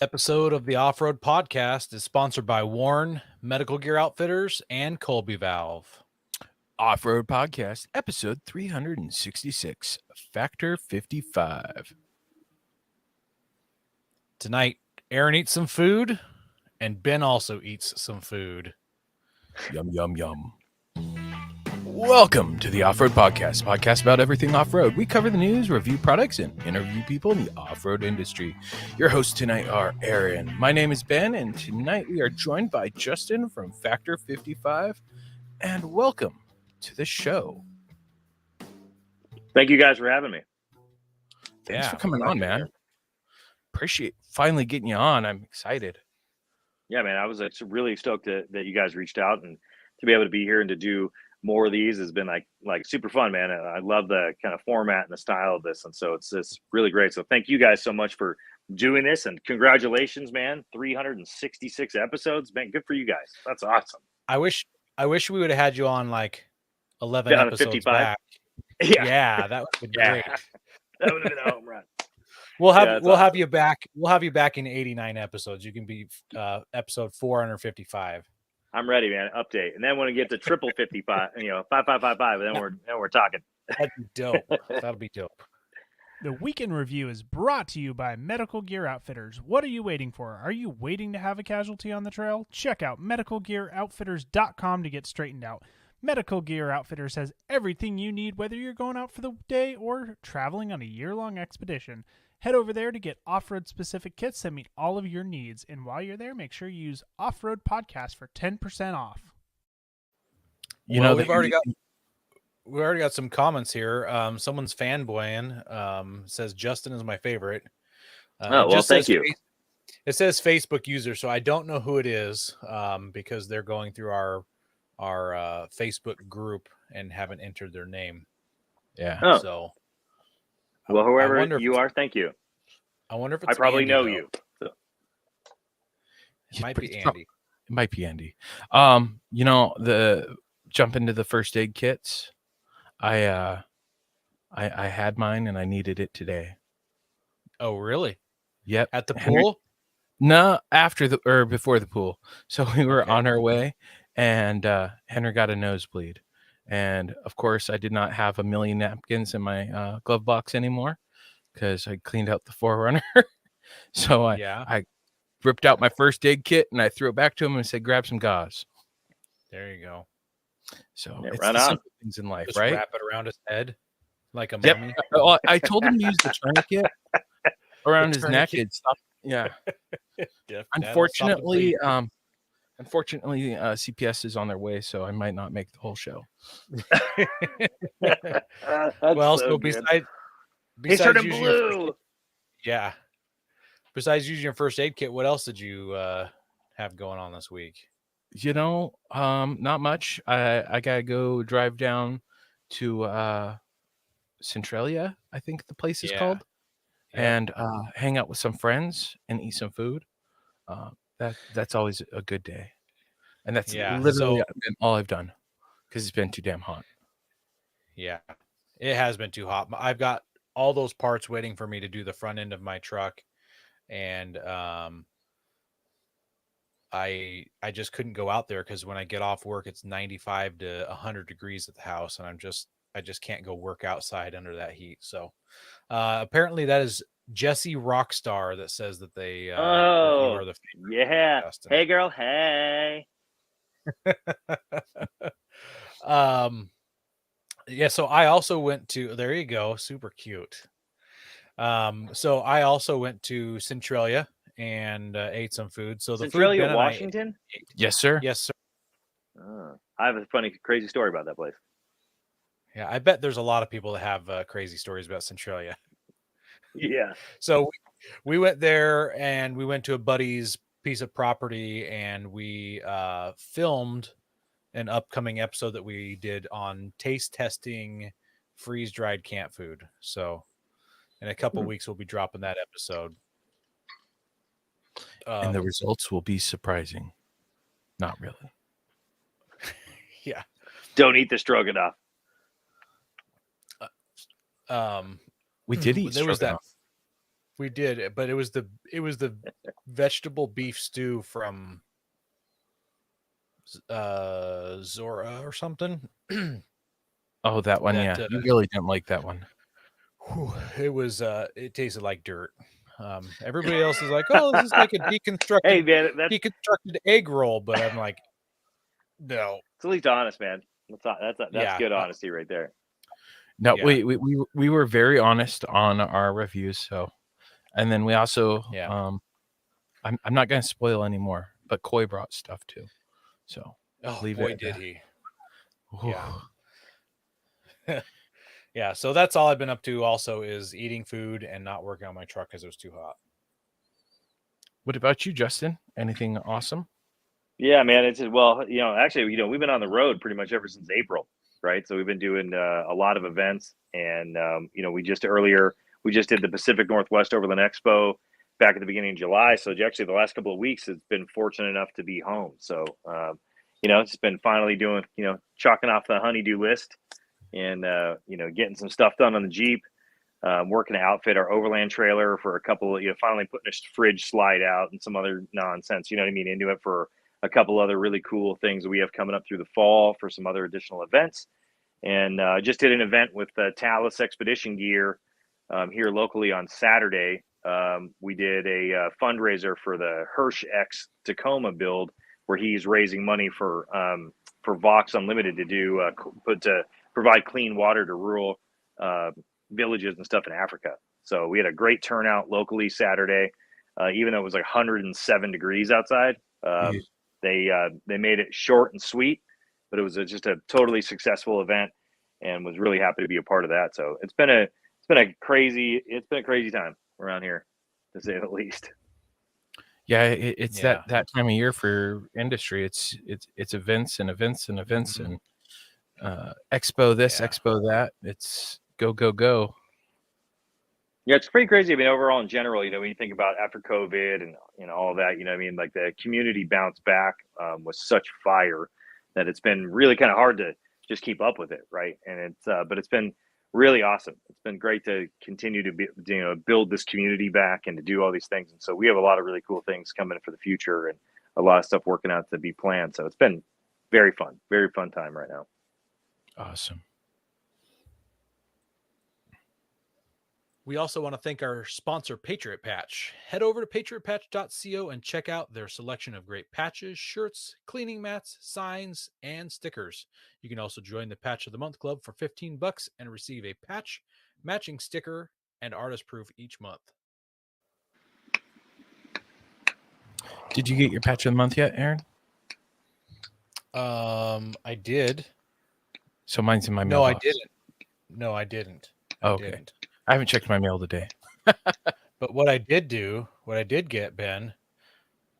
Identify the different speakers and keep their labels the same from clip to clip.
Speaker 1: Episode of the Off-Road Podcast is sponsored by Warren, Medical Gear Outfitters, and Colby Valve.
Speaker 2: Off-Road Podcast, episode 366, Factor 55.
Speaker 1: Tonight, Aaron eats some food, and Ben also eats some food.
Speaker 2: Yum, yum, yum. Welcome to the Off-Road podcast about everything off-road. We cover the news, review products, and interview people in the off-road industry. Your hosts tonight are Aaron. My name is Ben, and tonight we are joined by Justin from Factor 55. And welcome to the show.
Speaker 3: Thank you guys for having me.
Speaker 2: Thanks for coming on, man. Appreciate finally getting you on. I'm excited.
Speaker 3: Yeah, man, I was really stoked that you guys reached out, and to be able to be here and to do more of these has been like super fun, man. I love the kind of format and the style of this, and so it's really great. So thank you guys so much for doing this, and congratulations, man. 366 episodes, man. Good for you guys. That's awesome.
Speaker 1: I wish we would have had you on like 11 episodes 55. Back. Yeah, that would have been great.
Speaker 3: That would have been a home run.
Speaker 1: We'll have you back. We'll have you back in 89 episodes. You can be episode 455.
Speaker 3: I'm ready, man. Update, and then when we get to triple 55, 5555, then we're talking.
Speaker 1: That'd be dope. That'll be dope.
Speaker 4: The Weekend Review is brought to you by Medical Gear Outfitters. What are you waiting for? Are you waiting to have a casualty on the trail? Check out medicalgearoutfitters.com to get straightened out. Medical Gear Outfitters has everything you need, whether you're going out for the day or traveling on a year-long expedition. Head over there to get off-road specific kits that meet all of your needs. And while you're there, make sure you use Off-Road Podcast for 10% off.
Speaker 1: We've already got some comments here. Someone's fanboying. Says Justin is my favorite.
Speaker 3: Thank you.
Speaker 1: It says Facebook user, so I don't know who it is because they're going through our Facebook group and haven't entered their name.
Speaker 2: Yeah.
Speaker 3: Oh.
Speaker 1: So.
Speaker 3: Well, whoever you are, thank you.
Speaker 1: I wonder if it's
Speaker 3: I probably
Speaker 1: Andy,
Speaker 3: know
Speaker 1: though.
Speaker 3: you. So.
Speaker 1: It might be Andy.
Speaker 2: It might be Andy. The jump into the first aid kits. I had mine and I needed it today.
Speaker 1: Oh, really?
Speaker 2: Yep.
Speaker 1: At the pool?
Speaker 2: No, before the pool. So we were on our way, and Henry got a nosebleed. And of course, I did not have a million napkins in my glove box anymore because I cleaned out the Forerunner. So I ripped out my first aid kit and I threw it back to him and said, "Grab some gauze."
Speaker 1: There you go.
Speaker 2: So
Speaker 3: yeah,
Speaker 2: it's
Speaker 3: right
Speaker 2: the
Speaker 3: on.
Speaker 2: simple things in life,
Speaker 1: Just
Speaker 2: right?
Speaker 1: wrap it around his head like a
Speaker 2: Yep.
Speaker 1: mummy.
Speaker 2: I told him to use the tourniquet around his neck.
Speaker 1: tourniquet.
Speaker 2: It stopped. Yeah.
Speaker 1: Yeah,
Speaker 2: Unfortunately, CPS is on their way, so I might not make the whole show.
Speaker 1: Well,
Speaker 3: so
Speaker 1: so
Speaker 3: good.
Speaker 1: besides
Speaker 3: turning
Speaker 1: using
Speaker 3: blue.
Speaker 1: Besides using your first aid kit, what else did you have going on this week?
Speaker 2: Not much. I gotta go drive down to Centralia, I think the place is called, and hang out with some friends and eat some food. That's always a good day, and that's literally all I've done because it's been too damn hot.
Speaker 1: Yeah, it has been too hot. I've got all those parts waiting for me to do the front end of my truck, and I just couldn't go out there because when I get off work, it's 95 to 100 degrees at the house, and I just can't go work outside under that heat. So apparently that is Jesse Rockstar that says that they you are the favorite. Justin.
Speaker 3: Hey girl, hey.
Speaker 1: So I also went to, there you go, super cute. So I also went to Centralia and ate some food. So the
Speaker 3: Centralia,
Speaker 1: food
Speaker 3: Washington?
Speaker 2: Yes, sir.
Speaker 1: Yes, sir.
Speaker 3: I have a crazy story about that place.
Speaker 1: Yeah, I bet there's a lot of people that have crazy stories about Centralia.
Speaker 3: Yeah.
Speaker 1: So we went there and we went to a buddy's piece of property and we filmed an upcoming episode that we did on taste testing freeze-dried camp food. So in a couple weeks, we'll be dropping that episode.
Speaker 2: And the results will be surprising. Not really.
Speaker 1: Yeah.
Speaker 3: Don't eat the stroganoff.
Speaker 2: We did eat
Speaker 1: there was that.
Speaker 2: stroganoff.
Speaker 1: We did, but it was the vegetable beef stew from Zora or something.
Speaker 2: Oh, that one,
Speaker 1: That
Speaker 2: yeah. You really didn't like that one.
Speaker 1: it was it tasted like dirt. Everybody else is like, "Oh, this is like a deconstructed
Speaker 3: Hey, man,
Speaker 1: deconstructed egg roll," but I'm like, "No."
Speaker 3: it's at least honest, man. That's
Speaker 1: Yeah,
Speaker 3: good honesty right there.
Speaker 2: No,
Speaker 1: Yeah.
Speaker 2: we were very honest on our reviews, so and then we also
Speaker 1: Yeah.
Speaker 2: I'm not gonna spoil anymore, but Coy brought stuff too. So
Speaker 1: Oh
Speaker 2: leave
Speaker 1: boy,
Speaker 2: it at
Speaker 1: did
Speaker 2: that.
Speaker 1: he.
Speaker 2: Ooh.
Speaker 1: Yeah. Yeah, so that's all I've been up to also is eating food and not working on my truck because it was too hot.
Speaker 2: What about you, Justin? Anything awesome?
Speaker 3: Yeah, man. It's well, actually, we've been on the road pretty much ever since April, right? So we've been doing a lot of events, and we just did the Pacific Northwest Overland Expo back at the beginning of July. So actually, the last couple of weeks has been fortunate enough to be home. So it's been finally doing chalking off the honeydew list, and getting some stuff done on the Jeep. Working to outfit our overland trailer for a couple of, finally putting a fridge slide out and some other nonsense, into it for a couple other really cool things that we have coming up through the fall for some other additional events. And just did an event with Talus Expedition Gear here locally on Saturday. We did a fundraiser for the Hirsch X Tacoma build, where he's raising money for Vox Unlimited to do to provide clean water to rural villages and stuff in Africa. So we had a great turnout locally Saturday, even though it was like 107 degrees outside. They made it short and sweet, but it was just a totally successful event, and was really happy to be a part of that. So it's been a crazy time around here, to say the least.
Speaker 2: Yeah, it's that time of year for industry. It's events and events and events and expo this, expo that. It's go, go, go.
Speaker 3: Yeah, it's pretty crazy. I mean, overall, in general, when you think about after COVID and all that, like the community bounce back was such fire that it's been really kind of hard to just keep up with it, right? And but it's been really awesome. It's been great to continue to build this community back and to do all these things. And so we have a lot of really cool things coming for the future and a lot of stuff working out to be planned. So it's been very fun time right now.
Speaker 2: Awesome.
Speaker 1: We also want to thank our sponsor, Patriot Patch. Head over to patriotpatch.co and check out their selection of great patches, shirts, cleaning mats, signs, and stickers. You can also join the Patch of the Month Club for $15 and receive a patch, matching sticker, and artist proof each month.
Speaker 2: Did you get your Patch of the Month yet, Aaron?
Speaker 1: I did.
Speaker 2: So mine's in my mailbox.
Speaker 1: No, I didn't.
Speaker 2: Okay. I haven't checked my mail today.
Speaker 1: But what I did get, Ben,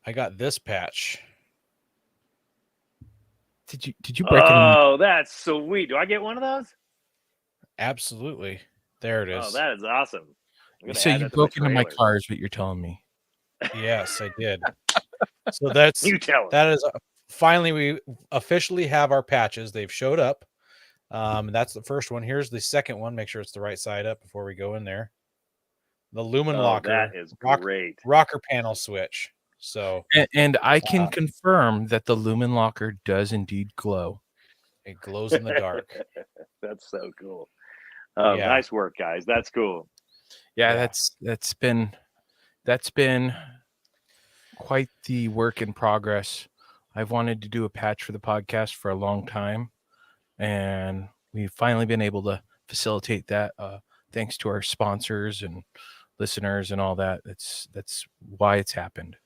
Speaker 1: I got this patch.
Speaker 2: Did you break it?
Speaker 3: Oh, that's sweet. Do I get one of those?
Speaker 1: Absolutely. There it is.
Speaker 3: Oh, that is awesome.
Speaker 2: So you broke into my car is what you're telling me.
Speaker 1: Yes, I did. So that's that is finally we officially have our patches. They've showed up. That's the first one. Here's the second one. Make sure it's the right side up before we go in there. The Lumen Locker.
Speaker 3: That is great.
Speaker 1: Rocker panel switch. So
Speaker 2: and I can confirm that the Lumen Locker does indeed glow.
Speaker 1: It glows in the dark.
Speaker 3: That's so cool. Nice work, guys. That's cool.
Speaker 2: Yeah, that's been quite the work in progress. I've wanted to do a patch for the podcast for a long time, and we've finally been able to facilitate that thanks to our sponsors and listeners and all that. That's why it's happened.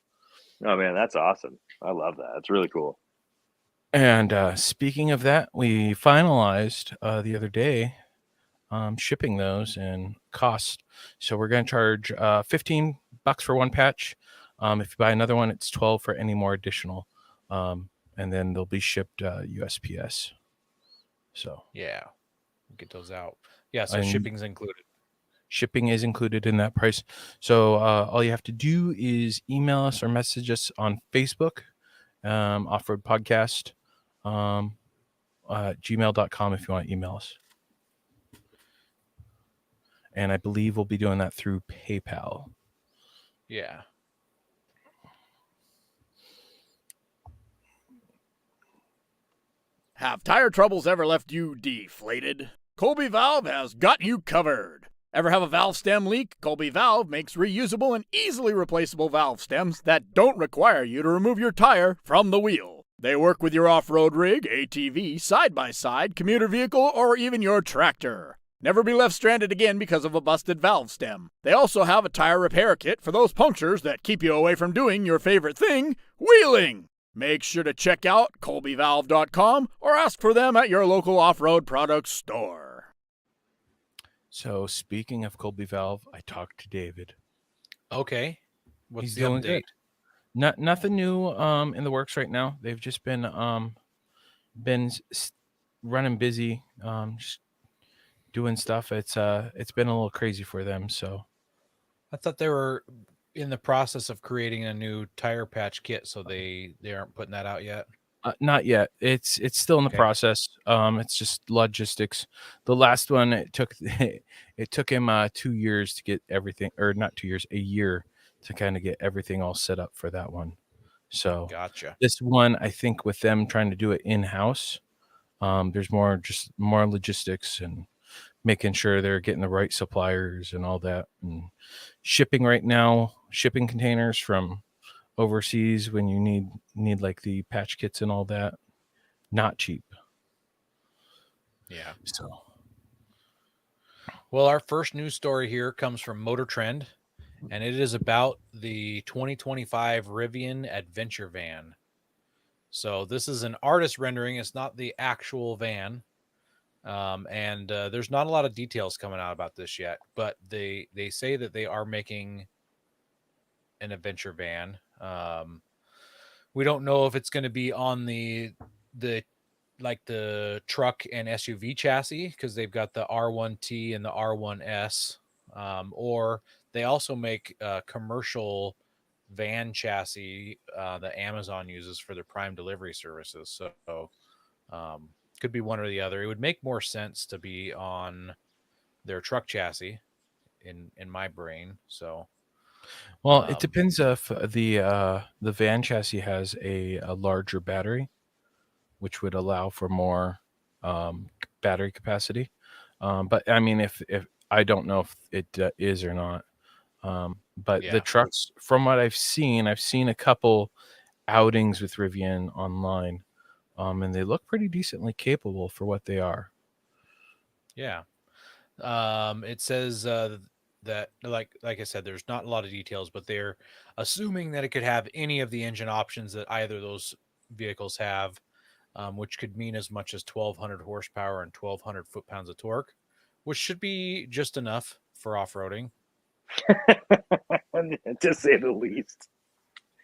Speaker 3: Oh man, that's awesome. I love that. It's really cool.
Speaker 2: And speaking of that, we finalized the other day shipping those and cost. So we're going to charge $15 for one patch. If you buy another one, it's $12 for any more additional. And then they'll be shipped USPS. So
Speaker 1: yeah, get those out. Yeah, so shipping's included.
Speaker 2: Shipping is included in that price. So all you have to do is email us or message us on Facebook, Offroad Podcast, gmail.com if you want to email us. And I believe we'll be doing that through PayPal.
Speaker 1: Yeah.
Speaker 5: Have tire troubles ever left you deflated? Colby Valve has got you covered. Ever have a valve stem leak? Colby Valve makes reusable and easily replaceable valve stems that don't require you to remove your tire from the wheel. They work with your off-road rig, ATV, side-by-side, commuter vehicle, or even your tractor. Never be left stranded again because of a busted valve stem. They also have a tire repair kit for those punctures that keep you away from doing your favorite thing, wheeling. Make sure to check out colbyvalve.com or ask for them at your local off-road products store.
Speaker 2: So speaking of Colby Valve, I talked to David.
Speaker 1: Okay. What's
Speaker 2: He's
Speaker 1: the
Speaker 2: doing
Speaker 1: update?
Speaker 2: good. Nothing new in the works right now. They've just been running busy, just doing stuff. It's been a little crazy for them. So
Speaker 1: I thought they were in the process of creating a new tire patch kit, so they aren't putting that out yet.
Speaker 2: not yet. It's still in the
Speaker 1: Okay.
Speaker 2: process. It's just logistics. The last one it took him 2 years to get everything, or not 2 years, a year to kind of get everything all set up for that one. So
Speaker 1: Gotcha.
Speaker 2: this one, I think, with them trying to do it in house, there's more logistics and making sure they're getting the right suppliers and all that, and shipping right now, shipping containers from overseas when you need like the patch kits and all that, not cheap.
Speaker 1: Yeah.
Speaker 2: So
Speaker 1: Well, our first news story here comes from Motor Trend, and it is about the 2025 Rivian Adventure Van. So this is an artist rendering. It's not the actual van. And there's not a lot of details coming out about this yet, but they say that they are making an adventure van. We don't know if it's going to be on the like the truck and SUV chassis, because they've got the R1T and the R1S, or they also make a commercial van chassis that Amazon uses for their Prime delivery services. So could be one or the other. It would make more sense to be on their truck chassis in my brain. So
Speaker 2: well, it depends if the van chassis has a larger battery, which would allow for more battery capacity. But I mean, if I don't know if it is or not. But
Speaker 1: Yeah.
Speaker 2: the trucks, from what I've seen a couple outings with Rivian online, and they look pretty decently capable for what they are.
Speaker 1: Yeah. It says that like I said, there's not a lot of details, but they're assuming that it could have any of the engine options that either of those vehicles have, which could mean as much as 1,200 horsepower and 1,200 foot-pounds of torque, which should be just enough for off-roading.
Speaker 3: To say the least.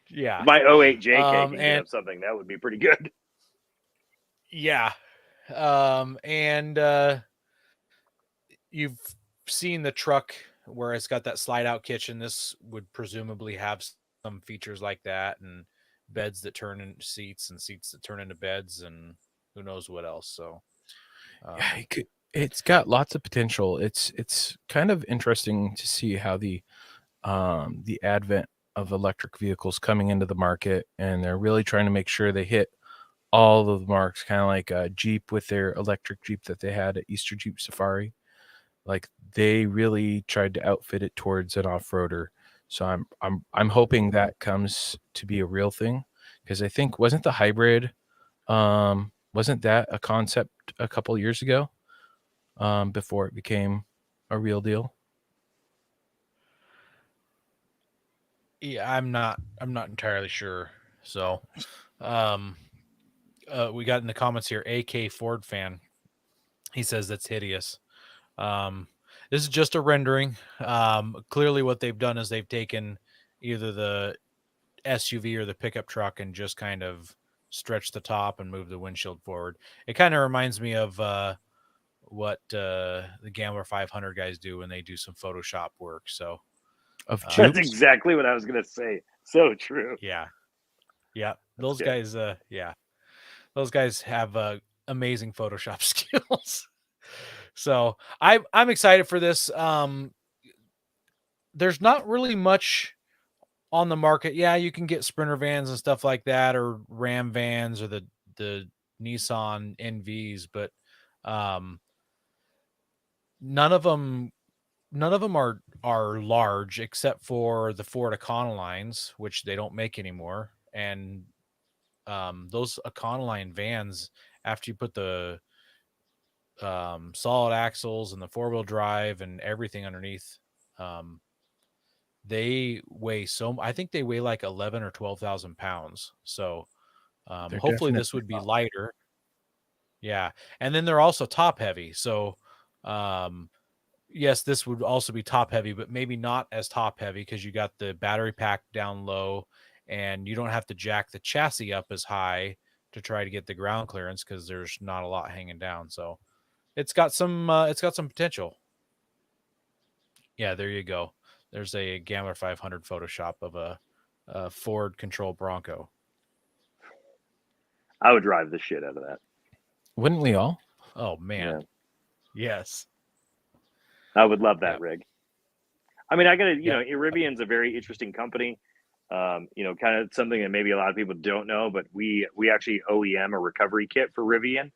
Speaker 1: Yeah.
Speaker 3: If my 08 JK can
Speaker 1: and
Speaker 3: get up something, that would be pretty good.
Speaker 1: yeah. And you've seen the truck where it's got that slide out kitchen. This would presumably have some features like that, and beds that turn into seats and seats that turn into beds, and who knows what else. So
Speaker 2: Yeah, it's got lots of potential. It's kind of interesting to see how the advent of electric vehicles coming into the market, and they're really trying to make sure they hit all of the marks, kind of like Jeep with their electric Jeep that they had at Easter Jeep Safari. Like they really tried to outfit it towards an off-roader. So I'm hoping that comes to be a real thing, because I think wasn't the hybrid wasn't that a concept a couple years ago, before it became a real deal?
Speaker 1: yeah, I'm not entirely sure. So we got in the comments here, AK Ford fan. He says that's hideous. This is just a rendering. Clearly what they've done is they've taken either the SUV or the pickup truck and just kind of stretched the top and moved the windshield forward. It kind of reminds me of what the Gambler 500 guys do when they do some Photoshop work. So
Speaker 2: Of
Speaker 3: That's
Speaker 2: Jeeps?
Speaker 3: exactly what I was going to say. So true.
Speaker 1: yeah,
Speaker 3: That's
Speaker 1: those
Speaker 3: good.
Speaker 1: guys, those guys have amazing Photoshop skills. So I'm excited for this. There's not really much on the market. Yeah, you can get Sprinter vans and stuff like that, or Ram vans, or the Nissan NVs, but none of them are large except for the Ford Econolines, which they don't make anymore. And those Econoline vans, after you put the solid axles and the 4-wheel drive and everything underneath, they weigh I think they weigh like 11 or 12,000 pounds. So hopefully this would be lighter. Yeah. And then they're also top heavy. So yes, this would also be top heavy, but maybe not as top heavy because you got the battery pack down low and you don't have to jack the chassis up as high to try to get the ground clearance because there's not a lot hanging down. So it's got some potential. Yeah, there you go. There's a Gambler 500 Photoshop of a Ford control Bronco.
Speaker 3: I would drive the shit out of that.
Speaker 2: Wouldn't we all?
Speaker 1: Oh man. Yeah. Yes.
Speaker 3: I would love that
Speaker 1: Yep.
Speaker 3: rig. I mean, I gotta, you know, Rivian's a very interesting company. You know, kind of something that maybe a lot of people don't know, but we actually OEM a recovery kit for Rivian.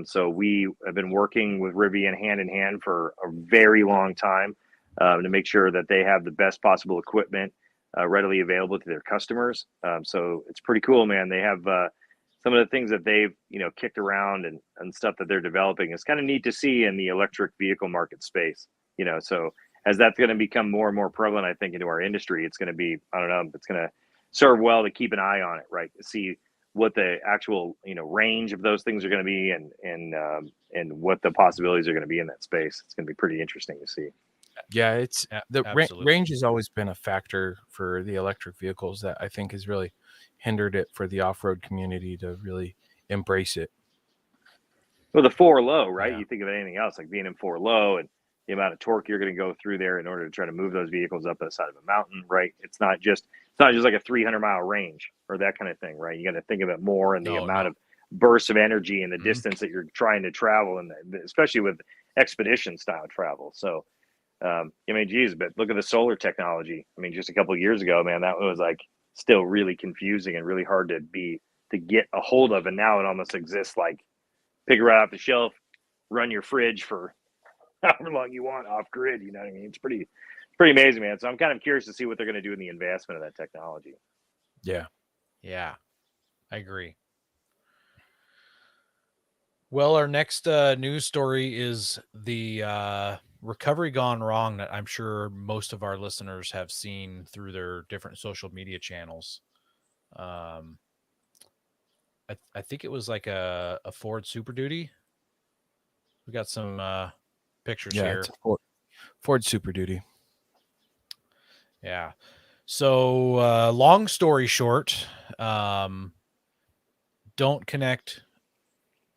Speaker 3: So we have been working with Rivian hand in hand for a very long time to make sure that they have the best possible equipment readily available to their customers. So it's pretty cool, man. They have some of the things that they've, you know, kicked around and stuff that they're developing. It's kind of neat to see in the electric vehicle market space, you know. So as that's going to become more and more prevalent, I think, into our industry, it's going to be, I don't know, it's going to serve well to keep an eye on it, right? To see what the actual, you know, range of those things are going to be and what the possibilities are going to be in that space. It's going to be pretty interesting to see.
Speaker 2: Yeah, it's the
Speaker 1: Absolutely.
Speaker 2: range has always been a factor for the electric vehicles that I think has really hindered it for the off-road community to really embrace it.
Speaker 3: Well, the 4 low, right?
Speaker 1: Yeah.
Speaker 3: You think of anything else like being in 4 low and the amount of torque you're going to go through there in order to try to move those vehicles up the side of a mountain, right? It's not just like a 300-mile range or that kind of thing, right? You got to think of it more in the amount of bursts of energy and the distance that you're trying to travel, and especially with expedition style travel. So, I mean, geez, but look at the solar technology. I mean, just a couple of years ago, man, that was like still really confusing and really hard to get a hold of, and now it almost exists like pick it right off the shelf, run your fridge for however long you want off grid. You know what I mean? It's pretty amazing, man. So I'm kind of curious to see what they're going to do in the advancement of that technology.
Speaker 2: Yeah.
Speaker 1: Yeah, I agree. Well, our next news story is the recovery gone wrong that I'm sure most of our listeners have seen through their different social media channels. I think it was like a Ford Super Duty. We got some pictures here.
Speaker 2: It's a Ford Super Duty.
Speaker 1: Yeah. So long story short, don't connect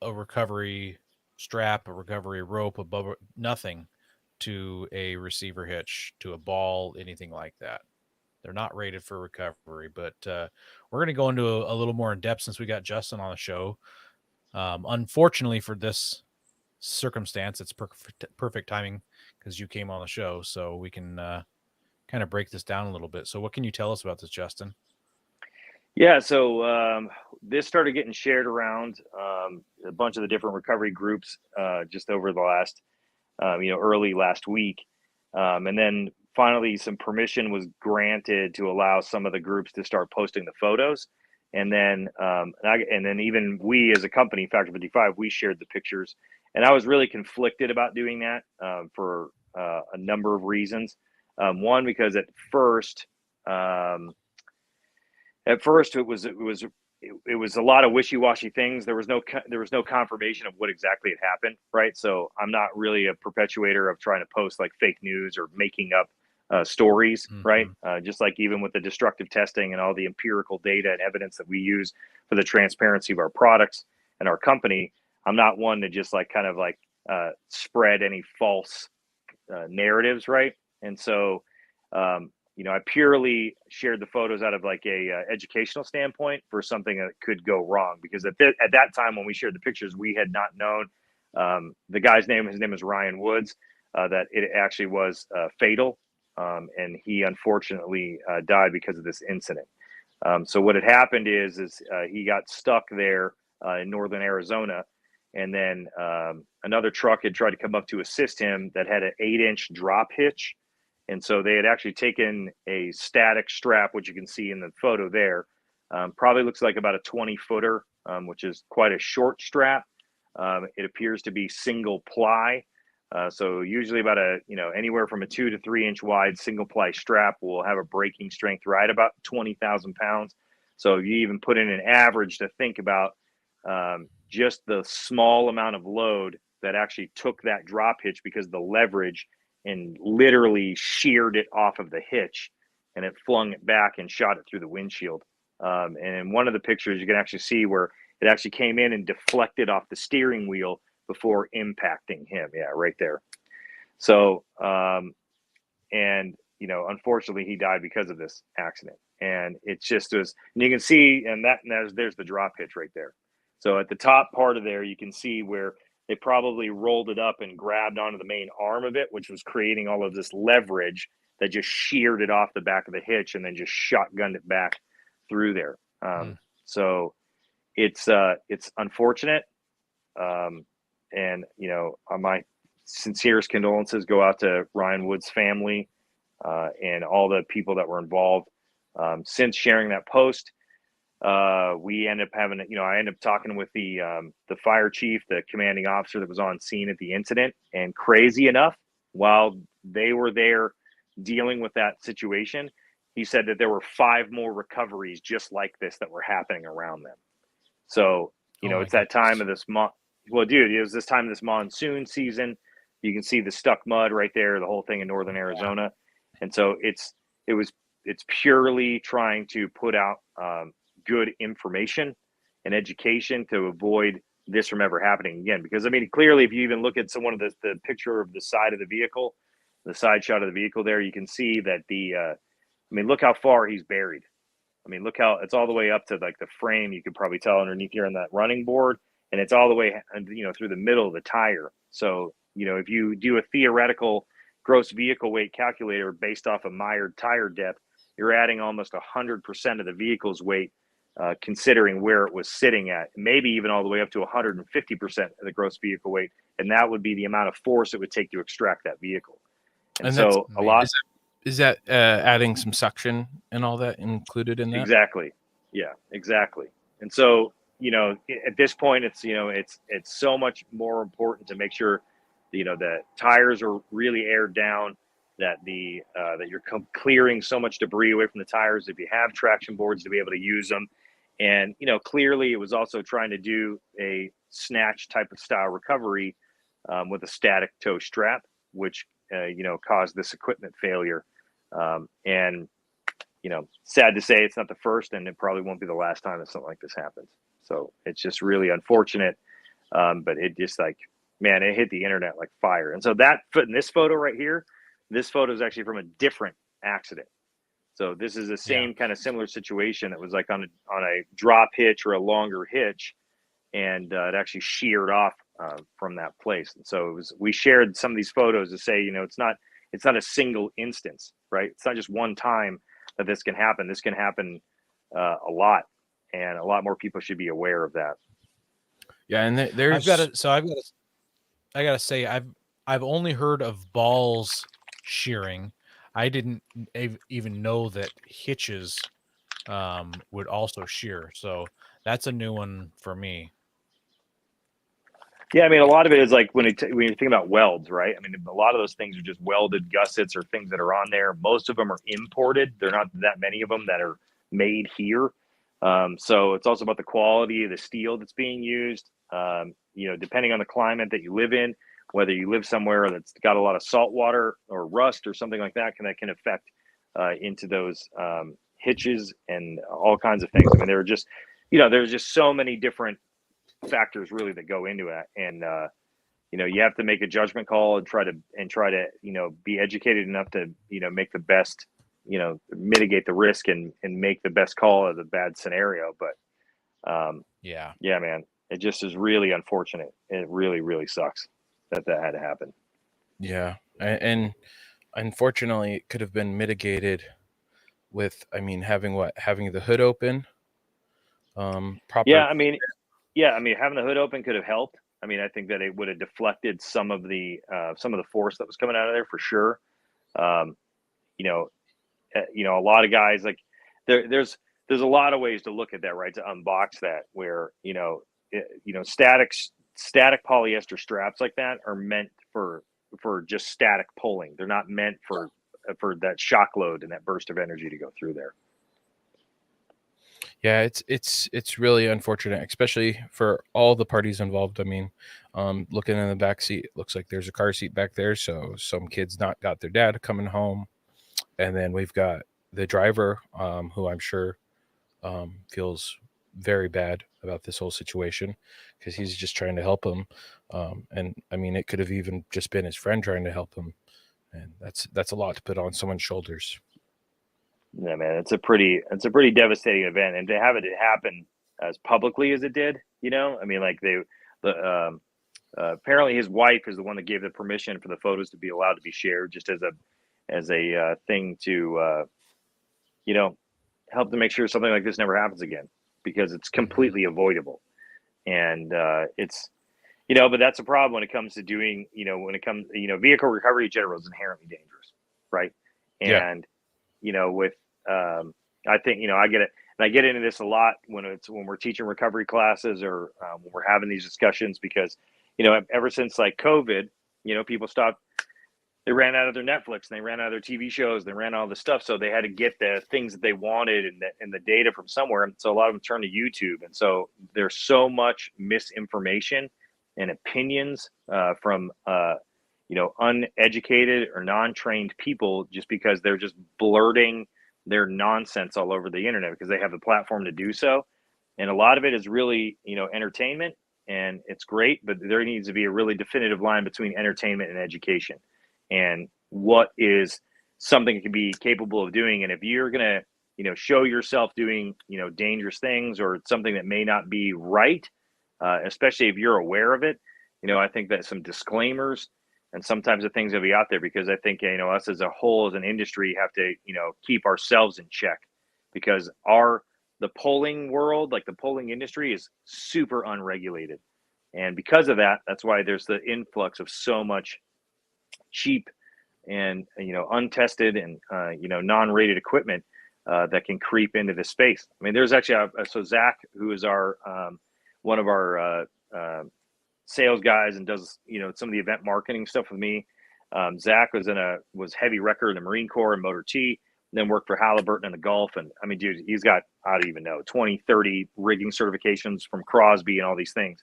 Speaker 1: a recovery strap, a recovery rope, above nothing to a receiver hitch, to a ball, anything like that. They're not rated for recovery, but we're going to go into a little more in depth since we got Justin on the show. Unfortunately for this circumstance, it's perfect timing because you came on the show, so we can kind of break this down a little bit. So what can you tell us about this, Justin?
Speaker 3: Yeah, so this started getting shared around a bunch of the different recovery groups just over the last, early last week. And then finally some permission was granted to allow some of the groups to start posting the photos. And then even we as a company, Factor 55, we shared the pictures. And I was really conflicted about doing that for a number of reasons. One, because at first it was a lot of wishy-washy things. There was no confirmation of what exactly had happened, right? So I'm not really a perpetuator of trying to post like fake news or making up stories, right? Just like even with the destructive testing and all the empirical data and evidence that we use for the transparency of our products and our company, I'm not one to just like kind of like spread any false narratives, right? And so I purely shared the photos out of like a educational standpoint for something that could go wrong, because at that time when we shared the pictures, we had not known the guy's name. His name is Ryan Woods. That it actually was fatal and he unfortunately died because of this incident. So what had happened is he got stuck there in northern Arizona, and then another truck had tried to come up to assist him that had an 8-inch drop hitch. And so they had actually taken a static strap, which you can see in the photo there. Probably looks like about a 20-footer, which is quite a short strap. It appears to be single ply. So usually about anywhere from a 2 to 3 inch wide single ply strap will have a braking strength right about 20,000 pounds. So you even put in an average to think about just the small amount of load that actually took that drop hitch, because the leverage and literally sheared it off of the hitch, and it flung it back and shot it through the windshield. And in one of the pictures, you can actually see where it actually came in and deflected off the steering wheel before impacting him. Yeah, right there. So, unfortunately, he died because of this accident. And it just was, and you can see, and there's the drop hitch right there. So at the top part of there, you can see where they probably rolled it up and grabbed onto the main arm of it, which was creating all of this leverage that just sheared it off the back of the hitch and then just shotgunned it back through there. So it's unfortunate. And my sincerest condolences go out to Ryan Wood's family and all the people that were involved. Since sharing that post, we end up having, I end up talking with the fire chief, the commanding officer that was on scene at the incident. And crazy enough, while they were there dealing with that situation, he said that there were 5 more recoveries just like this that were happening around them. So, it's that time of this month. Well, dude, it was this time of this monsoon season. You can see the stuck mud right there, the whole thing in northern Arizona. And so it's purely trying to put out good information and education to avoid this from ever happening again. Because, I mean, clearly, if you even look at one of the picture of the side of the vehicle, the side shot of the vehicle there, you can see that look how far he's buried. I mean, look how it's all the way up to like the frame. You could probably tell underneath here on that running board, and it's all the way, through the middle of the tire. So, if you do a theoretical gross vehicle weight calculator based off of mired tire depth, you're adding almost 100% of the vehicle's weight, considering where it was sitting at, maybe even all the way up to 150% of the gross vehicle weight. And that would be the amount of force it would take to extract that vehicle. And so a lot.
Speaker 2: Is that adding some suction and all that included in that?
Speaker 3: Exactly. Yeah, exactly. And so, at this point, it's so much more important to make sure, the tires are really aired down, that that you're clearing so much debris away from the tires. If you have traction boards, to be able to use them. And, clearly it was also trying to do a snatch type of style recovery with a static toe strap, which, caused this equipment failure. And, sad to say it's not the first, and it probably won't be the last time that something like this happens. So it's just really unfortunate. But it just it hit the internet like fire. And so in this photo right here, this photo is actually from a different accident. So this is the same kind of similar situation. It was like on a drop hitch or a longer hitch, and it actually sheared off from that place. And so we shared some of these photos to say, it's not a single instance, right? It's not just one time that this can happen. This can happen a lot, and a lot more people should be aware of that.
Speaker 2: Yeah, and there's
Speaker 1: I gotta say I've only heard of balls shearing. I didn't even know that hitches would also shear. So that's a new one for me.
Speaker 3: Yeah, I mean, a lot of it is like when you think about welds, right? I mean, a lot of those things are just welded gussets or things that are on there. Most of them are imported. There are not that many of them that are made here. So it's also about the quality of the steel that's being used. Depending on the climate that you live in, whether you live somewhere that's got a lot of salt water or rust or something like that can affect into those hitches and all kinds of things. I mean, there's just so many different factors really that go into it, and you have to make a judgment call and try to be educated enough to make the best, mitigate the risk and make the best call of the bad scenario. But yeah, man, it just is really unfortunate. It really, really sucks that had to happen.
Speaker 2: Yeah. And unfortunately, it could have been mitigated with, having the hood open, proper.
Speaker 3: Yeah, I mean, having the hood open could have helped. I mean, I think that it would have deflected some of the force that was coming out of there for sure. Um, you know, a lot of guys like there's a lot of ways to look at that, right? To unbox that, where static polyester straps like that are meant for just static pulling. They're not meant for that shock load and that burst of energy to go through there.
Speaker 2: Yeah, it's really unfortunate, especially for all the parties involved. Looking in the back seat, it looks like there's a car seat back there, so some kids not got their dad coming home, and then we've got the driver, who I'm sure feels very bad about this whole situation because he's just trying to help him, and it could have even just been his friend trying to help him, and that's a lot to put on someone's shoulders.
Speaker 3: Yeah, man, it's a pretty devastating event, and to have it happen as publicly as it did, like apparently his wife is the one that gave the permission for the photos to be allowed to be shared, just as a thing to help to make sure something like this never happens again, because it's completely avoidable, and it's but that's a problem when it comes to doing vehicle recovery in general is inherently dangerous, right? And with I think I get it, and I get into this a lot when we're teaching recovery classes, or when we're having these discussions, because ever since like COVID, people stopped. They ran out of their Netflix, and they ran out of their TV shows, they ran all the stuff, so they had to get the things that they wanted and the data from somewhere. And so a lot of them turned to YouTube, and so there's so much misinformation and opinions from uneducated or non-trained people, just because they're just blurting their nonsense all over the internet because they have the platform to do so. And a lot of it is really entertainment, and it's great, but there needs to be a really definitive line between entertainment and education, and what is something that can be capable of doing. And if you're going to show yourself doing dangerous things, or something that may not be right, especially if you're aware of it, I think that some disclaimers and sometimes the things that be out there, because I think us as a whole, as an industry, have to keep ourselves in check, because the polling world, like the polling industry, is super unregulated, and because of that, that's why there's the influx of so much cheap and untested and non-rated equipment that can creep into this space. I mean, there's actually so Zach, who is our one of our sales guys and does some of the event marketing stuff with me. Zach was heavy wrecker in the Marine Corps and Motor T, then worked for Halliburton in the Gulf. And I mean, dude, he's got, I don't even know, 20, 30 rigging certifications from Crosby and all these things.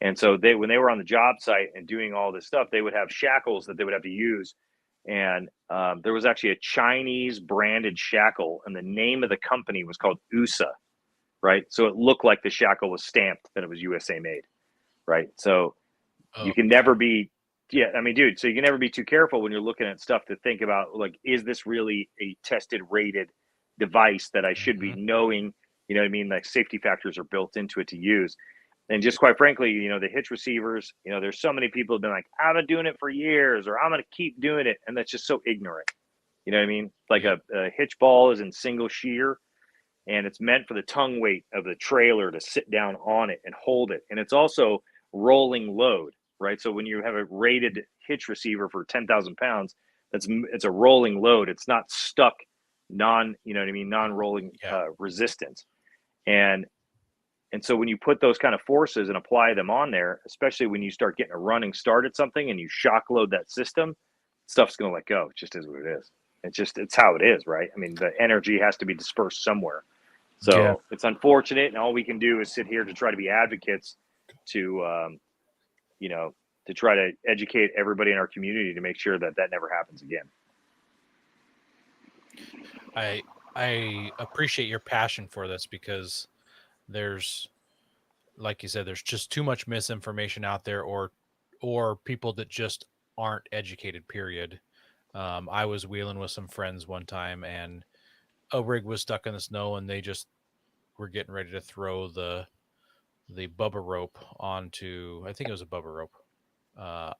Speaker 3: And so when they were on the job site and doing all this stuff, they would have shackles that they would have to use. And there was actually a Chinese branded shackle, and the name of the company was called USA, right? So it looked like the shackle was stamped that it was USA made, right? So you can never be, dude, so you can never be too careful when you're looking at stuff to think about, like, is this really a tested, rated device that I should be knowing, like safety factors are built into it to use. And just quite frankly, the hitch receivers, there's so many people have been like, I've been doing it for years, or I'm going to keep doing it. And that's just so ignorant. You know what I mean? Like a hitch ball is in single shear, and it's meant for the tongue weight of the trailer to sit down on it and hold it. And it's also rolling load, right? So when you have a rated hitch receiver for 10,000 pounds, it's a rolling load. It's not stuck non-rolling resistance. And so when you put those kind of forces and apply them on there, especially when you start getting a running start at something and you shock load that system, stuff's going to let go. It just is what it is. It's how it is, right? I mean, the energy has to be dispersed somewhere. So It's unfortunate, and all we can do is sit here to try to be advocates to, to try to educate everybody in our community to make sure that that never happens again.
Speaker 1: I appreciate your passion for this, because there's, like you said, there's just too much misinformation out there, or people that just aren't educated, period. I was wheeling with some friends one time, and a rig was stuck in the snow, and they just were getting ready to throw the Bubba rope onto, I think it was a Bubba rope,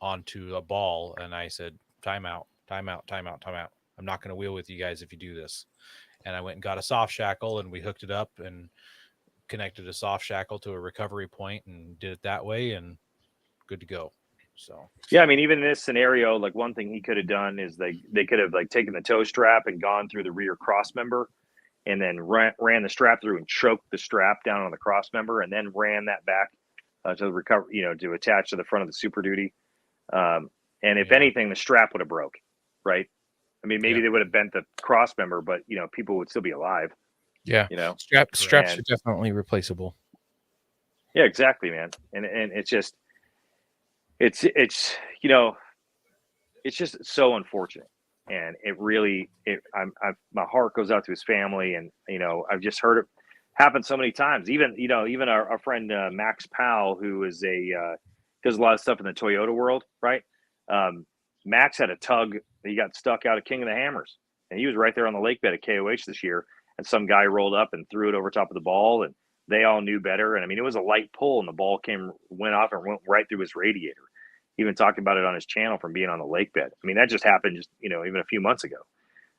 Speaker 1: onto a ball. And I said, time out. time out. I'm not going to wheel with you guys if you do this. And I went and got a soft shackle, and we hooked it up and connected a soft shackle to a recovery point and did it that way, and good to go. So
Speaker 3: yeah, I mean, even in this scenario, like one thing he could have done is they could have like taken the toe strap and gone through the rear cross member, and then ran the strap through and choked the strap down on the cross member, and then ran that back to the recovery, to attach to the front of the Super Duty. And if anything, the strap would have broke, right? I mean, maybe they would have bent the cross member, but people would still be alive.
Speaker 2: Yeah, straps are definitely replaceable.
Speaker 3: Yeah, exactly, man. And it's just, it's just so unfortunate, and it really, my heart goes out to his family, and I've just heard it happen so many times. Even our friend Max Powell, who is does a lot of stuff in the Toyota world, right? Max had a tug. He got stuck out of King of the Hammers, and he was right there on the lake bed at KOH this year. And some guy rolled up and threw it over top of the ball, and they all knew better. And I mean, it was a light pull, and the ball went off and went right through his radiator. He even talked about it on his channel from being on the lake bed. I mean, that just happened even a few months ago.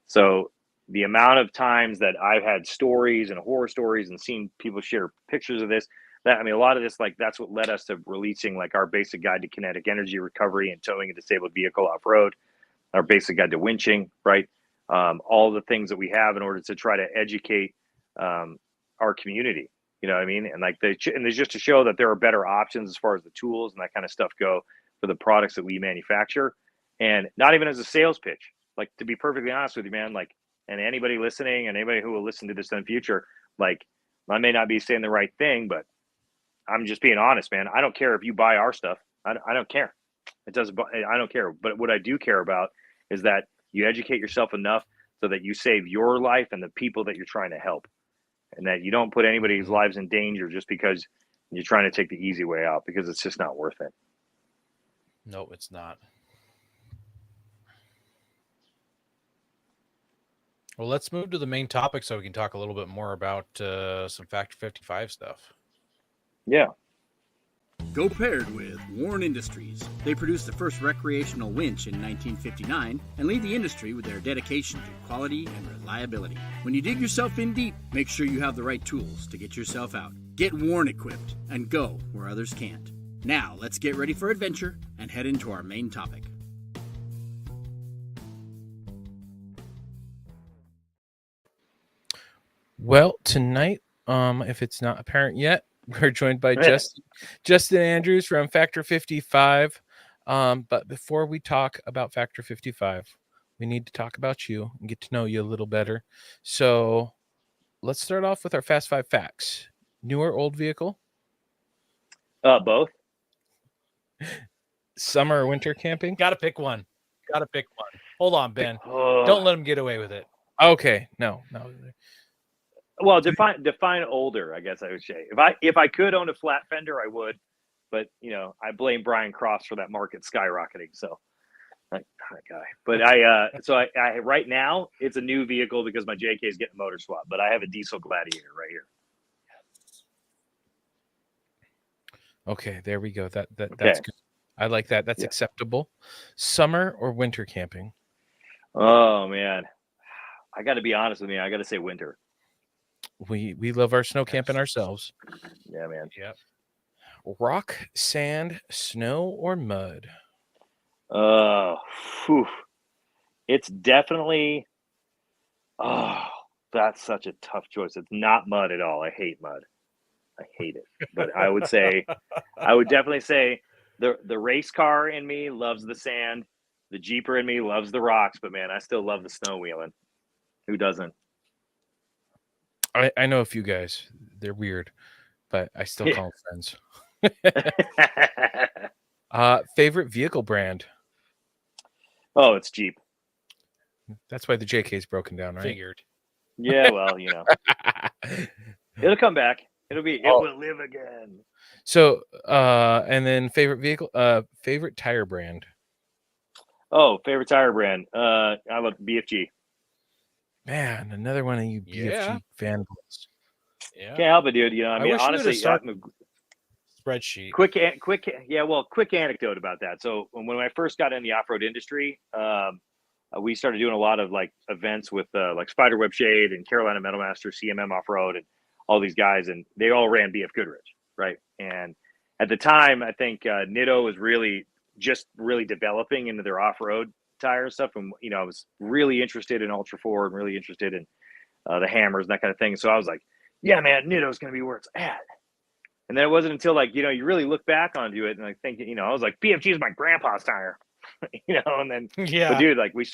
Speaker 3: So the amount of times that I've had stories and horror stories and seen people share pictures of this, a lot of this, like, that's what led us to releasing like our basic guide to kinetic energy recovery and towing a disabled vehicle off-road, our basic guide to winching, right? All the things that we have in order to try to educate our community, you know what I mean? And there's just to show that there are better options as far as the tools and that kind of stuff go for the products that we manufacture. And not even as a sales pitch, like, to be perfectly honest with you, man, like, and anybody listening and anybody who will listen to this in the future, like, I may not be saying the right thing, but I'm just being honest, man. I don't care if you buy our stuff. I don't care. I don't care. But what I do care about is that you educate yourself enough so that you save your life and the people that you're trying to help, and that you don't put anybody's lives in danger just because you're trying to take the easy way out, because it's just not worth it.
Speaker 1: No, it's not. Well, let's move to the main topic so we can talk a little bit more about some Factor 55 stuff.
Speaker 3: Yeah.
Speaker 5: Go paired with Warren Industries. They produced the first recreational winch in 1959 and lead the industry with their dedication to quality and reliability. When you dig yourself in deep, make sure you have the right tools to get yourself out. Get Warren equipped and go where others can't. Now, let's get ready for adventure and head into our main topic.
Speaker 2: Well, tonight, if it's not apparent yet, we're joined by Justin Andrews from Factor 55. But before we talk about Factor 55, we need to talk about you and get to know you a little better. So let's start off with our Fast 5 facts. New or old vehicle?
Speaker 3: Both.
Speaker 2: Summer or winter camping?
Speaker 1: Gotta pick one. Hold on, Ben. Don't let him get away with it.
Speaker 2: Okay. No.
Speaker 3: Well, define older, I guess I would say. If I could own a flat fender, I would, but I blame Brian Crofts for that market skyrocketing. So, that guy. But I right now it's a new vehicle because my JK is getting motor swap, but I have a diesel Gladiator right here.
Speaker 2: Okay, there we go. That's
Speaker 3: Okay.
Speaker 2: good. I like that. That's acceptable. Summer or winter camping?
Speaker 3: Oh man, I got to be honest with you. I got to say winter.
Speaker 2: We love our snow camping ourselves.
Speaker 3: Yeah, man.
Speaker 1: Yep.
Speaker 2: Rock, sand, snow, or mud?
Speaker 3: It's definitely. Oh, that's such a tough choice. It's not mud at all. I hate mud. I hate it. But I would definitely say the race car in me loves the sand. The Jeeper in me loves the rocks. But man, I still love the snow wheeling. Who doesn't?
Speaker 2: I know a few guys. They're weird, but I still call them friends. Favorite vehicle brand?
Speaker 3: Oh, it's Jeep.
Speaker 2: That's why the JK is broken down, right?
Speaker 1: Figured.
Speaker 3: Yeah, well, it'll come back. It will live again.
Speaker 2: So, and then favorite vehicle, favorite tire brand?
Speaker 3: Oh, favorite tire brand. I love BFG.
Speaker 2: Man, another one of you BFG fanboys.
Speaker 1: Yeah.
Speaker 3: Can't help it, dude. I mean, honestly,
Speaker 1: spreadsheet.
Speaker 3: Quick anecdote about that. So when I first got in the off-road industry, we started doing a lot of like events with like Spiderweb Shade and Carolina Metal Master, CMM Offroad, and all these guys, and they all ran BF Goodrich, right? And at the time, I think Nitto was really developing into their off-road tire stuff, and I was really interested in Ultra 4 and really interested in the hammers and that kind of thing. So I was like, yeah, man, Nitto's going to be where it's at. And then it wasn't until like, you really look back onto it and I think, I was like, BFG is my grandpa's tire, and then, but dude, like you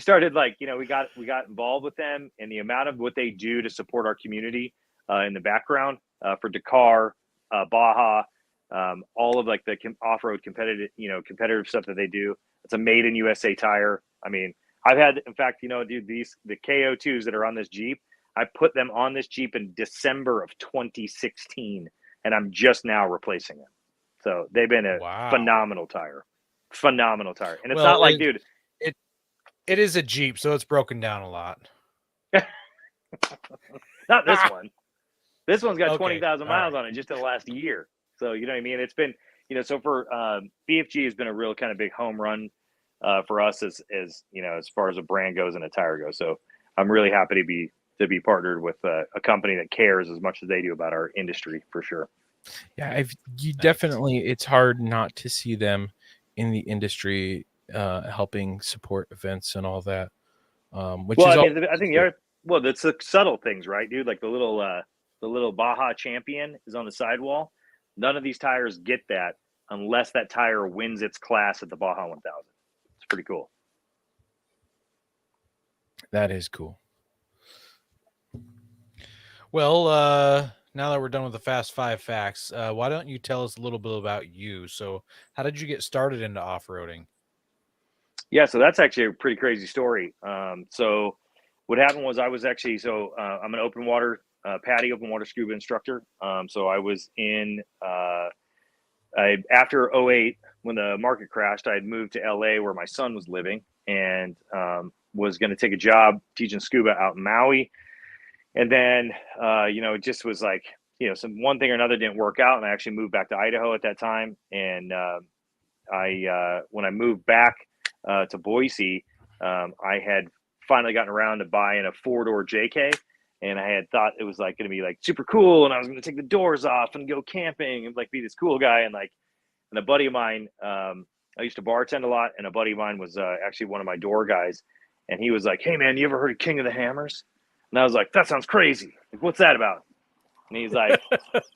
Speaker 3: started like, we got involved with them, and the amount of what they do to support our community in the background for Dakar, Baja, all of like the off-road competitive stuff that they do. It's a made in USA tire. I mean, I've had, in fact, dude, the KO2s that are on this Jeep, I put them on this Jeep in December of 2016, and I'm just now replacing them. So they've been a phenomenal tire. And it's not like, dude,
Speaker 1: it is a Jeep, so it's broken down a lot.
Speaker 3: Not this one. This one's got 20,000 miles on it just in the last year. So, you know what I mean? It's been, so for BFG has been a real kind of big home run for us as far as a brand goes and a tire goes. So I'm really happy to be partnered with a company that cares as much as they do about our industry, for sure.
Speaker 2: Yeah, definitely, it's hard not to see them in the industry helping support events and all that.
Speaker 3: I think it's the subtle things, right, dude? Like the little Baja Champion is on the sidewall. None of these tires get that unless that tire wins its class at the Baja 1000. It's pretty cool.
Speaker 2: That is cool.
Speaker 1: Well, now that we're done with the Fast 5 facts, why don't you tell us a little bit about you? So how did you get started into off-roading?
Speaker 3: Yeah, so that's actually a pretty crazy story. So what happened was I was actually, I'm an open water open water scuba instructor. So I was in, after 2008, when the market crashed, I had moved to LA where my son was living, and was going to take a job teaching scuba out in Maui. And then, it just was like, some one thing or another didn't work out. And I actually moved back to Idaho at that time. And when I moved back to Boise, I had finally gotten around to buying a 4-door JK. And I had thought it was like going to be like super cool. And I was going to take the doors off and go camping and like be this cool guy. And a buddy of mine, I used to bartend a lot. And a buddy of mine was actually one of my door guys. And he was like, hey, man, you ever heard of King of the Hammers? And I was like, that sounds crazy. Like, what's that about? And he's like,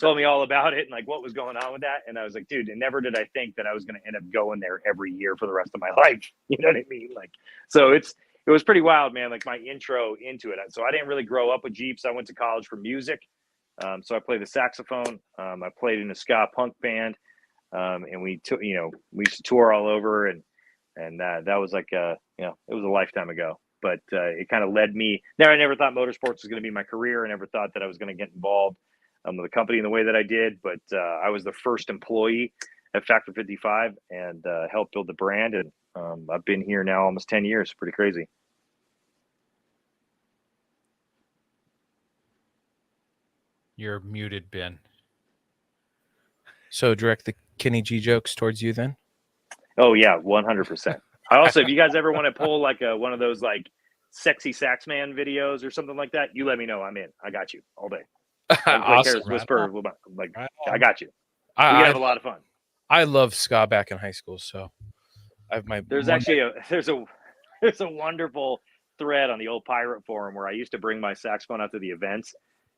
Speaker 3: told me all about it and like what was going on with that. And I was like, dude, and never did I think that I was going to end up going there every year for the rest of my life. You know what I mean? Like, so it was pretty wild, man. Like my intro into it. So I didn't really grow up with Jeeps. I went to college for music. So I played the saxophone. I played in a ska punk band. And we used to tour all over, and that was like, it was a lifetime ago. But it kind of led me there. I never thought motorsports was going to be my career. I never thought that I was going to get involved with the company in the way that I did. But I was the first employee at Factor 55 and helped build the brand. And I've been here now almost 10 years. Pretty crazy.
Speaker 1: You're muted, Ben.
Speaker 2: So direct the Kenny G jokes towards you then?
Speaker 3: Oh, yeah, 100%. I also, if you guys ever want to pull like one of those like sexy sax man videos or something like that, you let me know. I'm in. I got you all day.
Speaker 2: Awesome.
Speaker 3: Whisper, like I got you. We can have a lot of fun.
Speaker 2: I love ska back in high school, so I have my.
Speaker 3: There's actually a wonderful thread on the old pirate forum where I used to bring my saxophone out to the events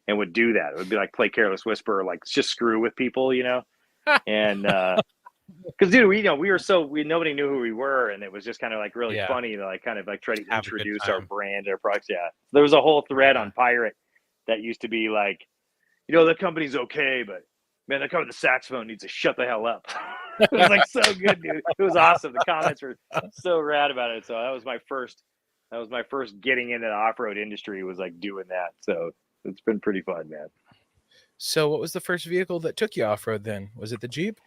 Speaker 3: and would do that. It would be like play Careless Whisper, or like just screw with people, and. Because dude, nobody knew who we were, and it was just kind of like really funny to like kind of like try to introduce our brand, our products. Yeah, there was a whole thread on Pirate that used to be like, the company's okay, but man, the company with the saxophone needs to shut the hell up. It was like so good, dude. It was awesome. The comments were so rad about it. So that was my first getting into the off-road industry, was like doing that. So it's been pretty fun, man.
Speaker 2: So what was the first vehicle that took you off-road then? Was it the Jeep?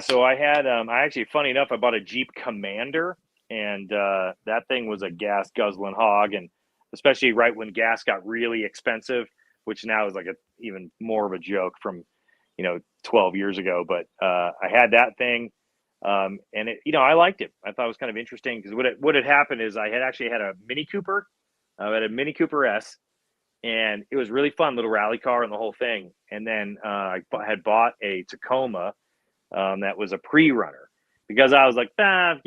Speaker 3: So I had, I actually, funny enough, I bought a Jeep Commander, and that thing was a gas guzzling hog. And especially right when gas got really expensive, which now is like even more of a joke from, 12 years ago. But I had that thing. And it, I liked it. I thought it was kind of interesting because what had happened is I had actually had a Mini Cooper. I had a Mini Cooper S, and it was really fun, little rally car and the whole thing. And then I had bought a Tacoma that was a pre-runner because I was like, the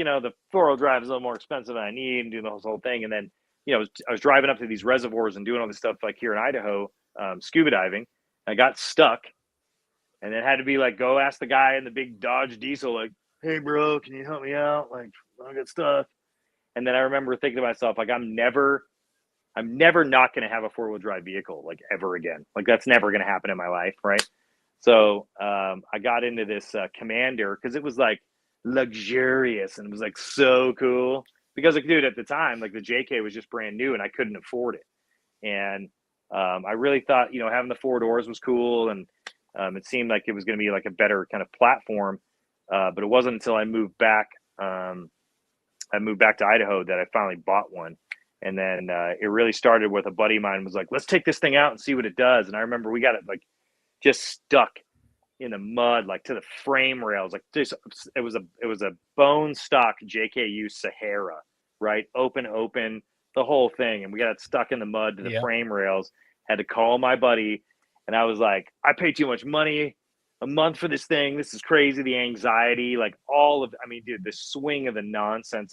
Speaker 3: 4-wheel drive is a little more expensive than I need, and doing the whole thing. And then, I was driving up to these reservoirs and doing all this stuff like here in Idaho, scuba diving. I got stuck, and then had to be like, go ask the guy in the big Dodge Diesel, like, hey, bro, can you help me out? Like, I got stuck. And then I remember thinking to myself, like, I'm never not going to have a 4-wheel drive vehicle like ever again. Like that's never going to happen in my life. Right. So I got into this Commander because it was like luxurious and it was like so cool because like, dude, at the time, like the JK was just brand new and I couldn't afford it. And I really thought, having the 4 doors was cool. And it seemed like it was going to be like a better kind of platform. But it wasn't until I moved back to Idaho that I finally bought one. And then it really started with a buddy of mine was like, let's take this thing out and see what it does. And I remember we got it like just stuck in the mud, like to the frame rails. Like this, it was a bone stock JKU Sahara, right? Open, the whole thing. And we got it stuck in the mud to the frame rails. Had to call my buddy. And I was like, I paid too much money a month for this thing. This is crazy. The anxiety, like dude, the swing of the nonsense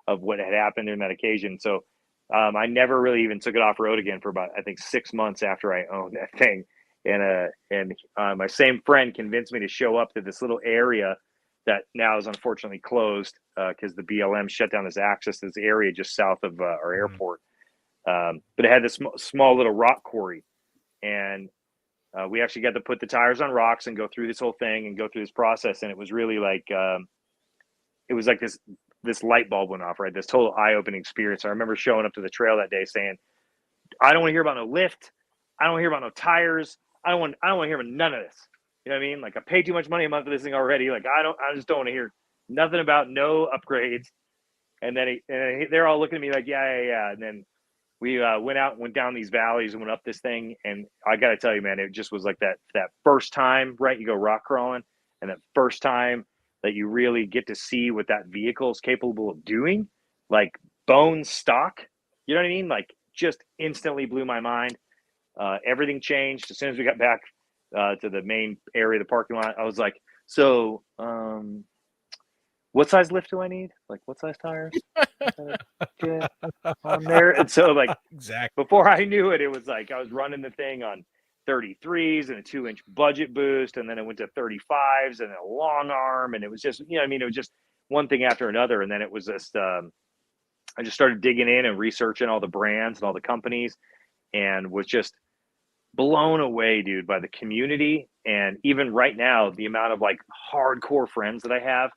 Speaker 3: of what had happened in that occasion. So I never really even took it off road again for about, I think, 6 months after I owned that thing. And my same friend convinced me to show up to this little area that now is unfortunately closed because the BLM shut down this access to this area just south of our airport. But it had this small little rock quarry. And we actually got to put the tires on rocks and go through this whole thing and go through this process. And it was really like, it was like this light bulb went off, right? This total eye-opening experience. I remember showing up to the trail that day saying, I don't want to hear about no lift. I don't want to hear about no tires. I don't want to hear about none of this. You know what I mean? Like I paid too much money a month for this thing already. Like I just don't want to hear nothing about no upgrades. And then they're all looking at me like, yeah. And then we went down these valleys and went up this thing. And I got to tell you, man, it just was like that first time, right? You go rock crawling, and that first time that you really get to see what that vehicle is capable of doing, like bone stock, you know what I mean? Like just instantly blew my mind. Everything changed as soon as we got back to the main area of the parking lot. I was like, so what size lift do I need? Like what size tires? On there. And so like
Speaker 1: Exactly.
Speaker 3: before I knew it, it was like I was running the thing on 33s and a 2-inch budget boost, and then it went to 35s and a long arm, and it was just, it was just one thing after another. And then it was just I just started digging in and researching all the brands and all the companies, and was just blown away, dude, by the community. And even right now, the amount of like hardcore friends that I have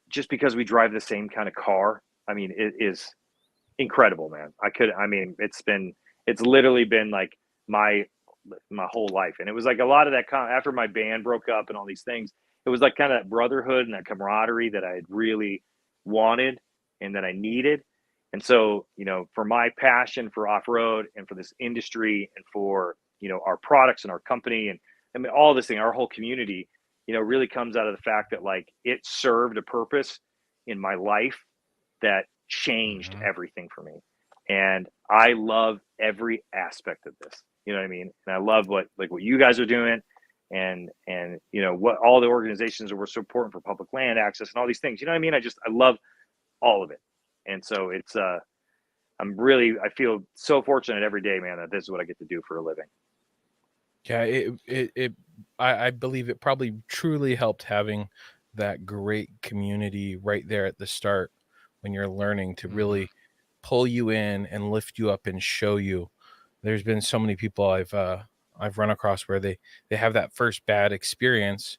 Speaker 3: just because we drive the same kind of car. I mean, it is incredible, man. It's literally been like my whole life. And it was like a lot of that after my band broke up and all these things, it was like kind of that brotherhood and that camaraderie that I had really wanted and that I needed. And so, for my passion for off-road and for this industry and for, our products and our company and all this thing, our whole community, really comes out of the fact that like it served a purpose in my life that changed everything for me. And I love every aspect of this. You know what I mean? And I love what you guys are doing and what all the organizations that were supporting for public land access and all these things. You know what I mean? I love all of it. And so it's I feel so fortunate every day, man, that this is what I get to do for a living.
Speaker 2: Yeah, I believe it probably truly helped having that great community right there at the start when you're learning to really pull you in and lift you up and show you. There's been so many people I've run across where they have that first bad experience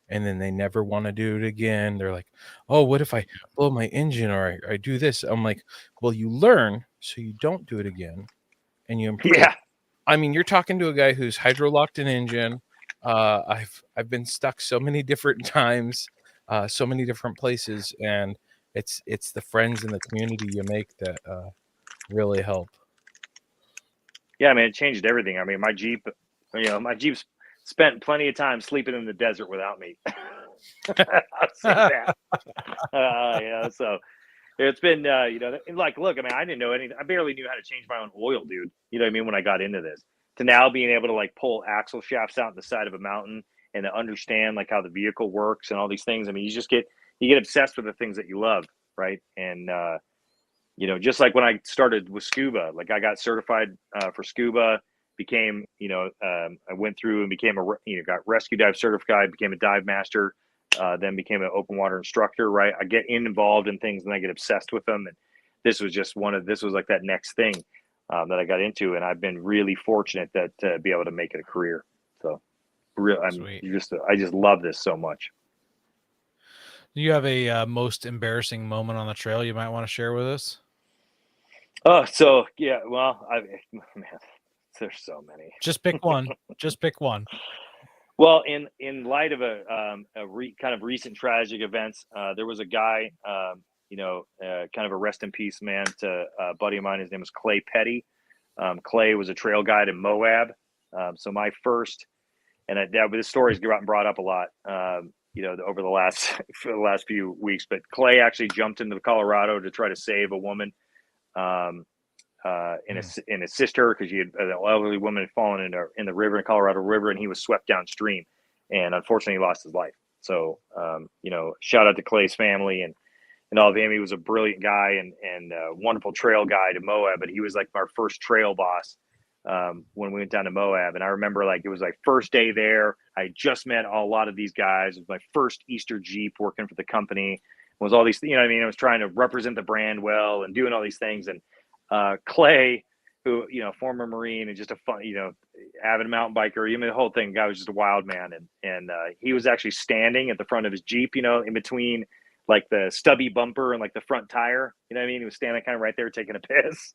Speaker 2: and then they never want to do it again. They're like, oh, what if I blow my engine or I do this? I'm like, well, you learn so you don't do it again and you improve.
Speaker 3: Yeah.
Speaker 2: I mean, you're talking to a guy who's hydro-locked an engine. I've been stuck so many different times, so many different places, and it's the friends and the community you make that really help.
Speaker 3: Yeah, man, it changed everything. I mean, my Jeep's spent plenty of time sleeping in the desert without me. I'll say that. Yeah, so it's been, like, look, I mean, I didn't know anything. I barely knew how to change my own oil, dude. You know what I mean? When I got into this, to now being able to like pull axle shafts out the side of a mountain and to understand like how the vehicle works and all these things. I mean, you get obsessed with the things that you love, right? And just like when I started with scuba, like I got certified for scuba, became, I went through and became got rescue dive certified, became a dive master, then became an open water instructor, right? I get involved in things and I get obsessed with them. And this was just this was like that next thing that I got into. And I've been really fortunate that to be able to make it a career. So I just love this so much.
Speaker 1: Do you have a most embarrassing moment on the trail you might want to share with us?
Speaker 3: Oh, so yeah, well, man, there's so many.
Speaker 1: Just pick one. Just pick one.
Speaker 3: Well, in light of kind of recent tragic events, there was a guy, kind of a rest in peace man to a buddy of mine. His name was Clay Petty. Clay was a trail guide in Moab. So my first, and this story's gotten brought up a lot, over the last few weeks. But Clay actually jumped into Colorado to try to save a woman. And assist her because an elderly woman had fallen in the river, in Colorado River, and he was swept downstream, and unfortunately he lost his life. So shout out to Clay's family and all of him. He was a brilliant guy and a wonderful trail guide in Moab, but he was like our first trail boss when we went down to Moab. And I remember like it was like first day there. I just met a lot of these guys. It was my first Easter Jeep working for the company. It was all these, I was trying to represent the brand well and doing all these things. And Clay, who, former Marine and just a fun, avid mountain biker, even the whole thing, the guy was just a wild man. And he was actually standing at the front of his Jeep, in between like the stubby bumper and like the front tire, he was standing kind of right there taking a piss.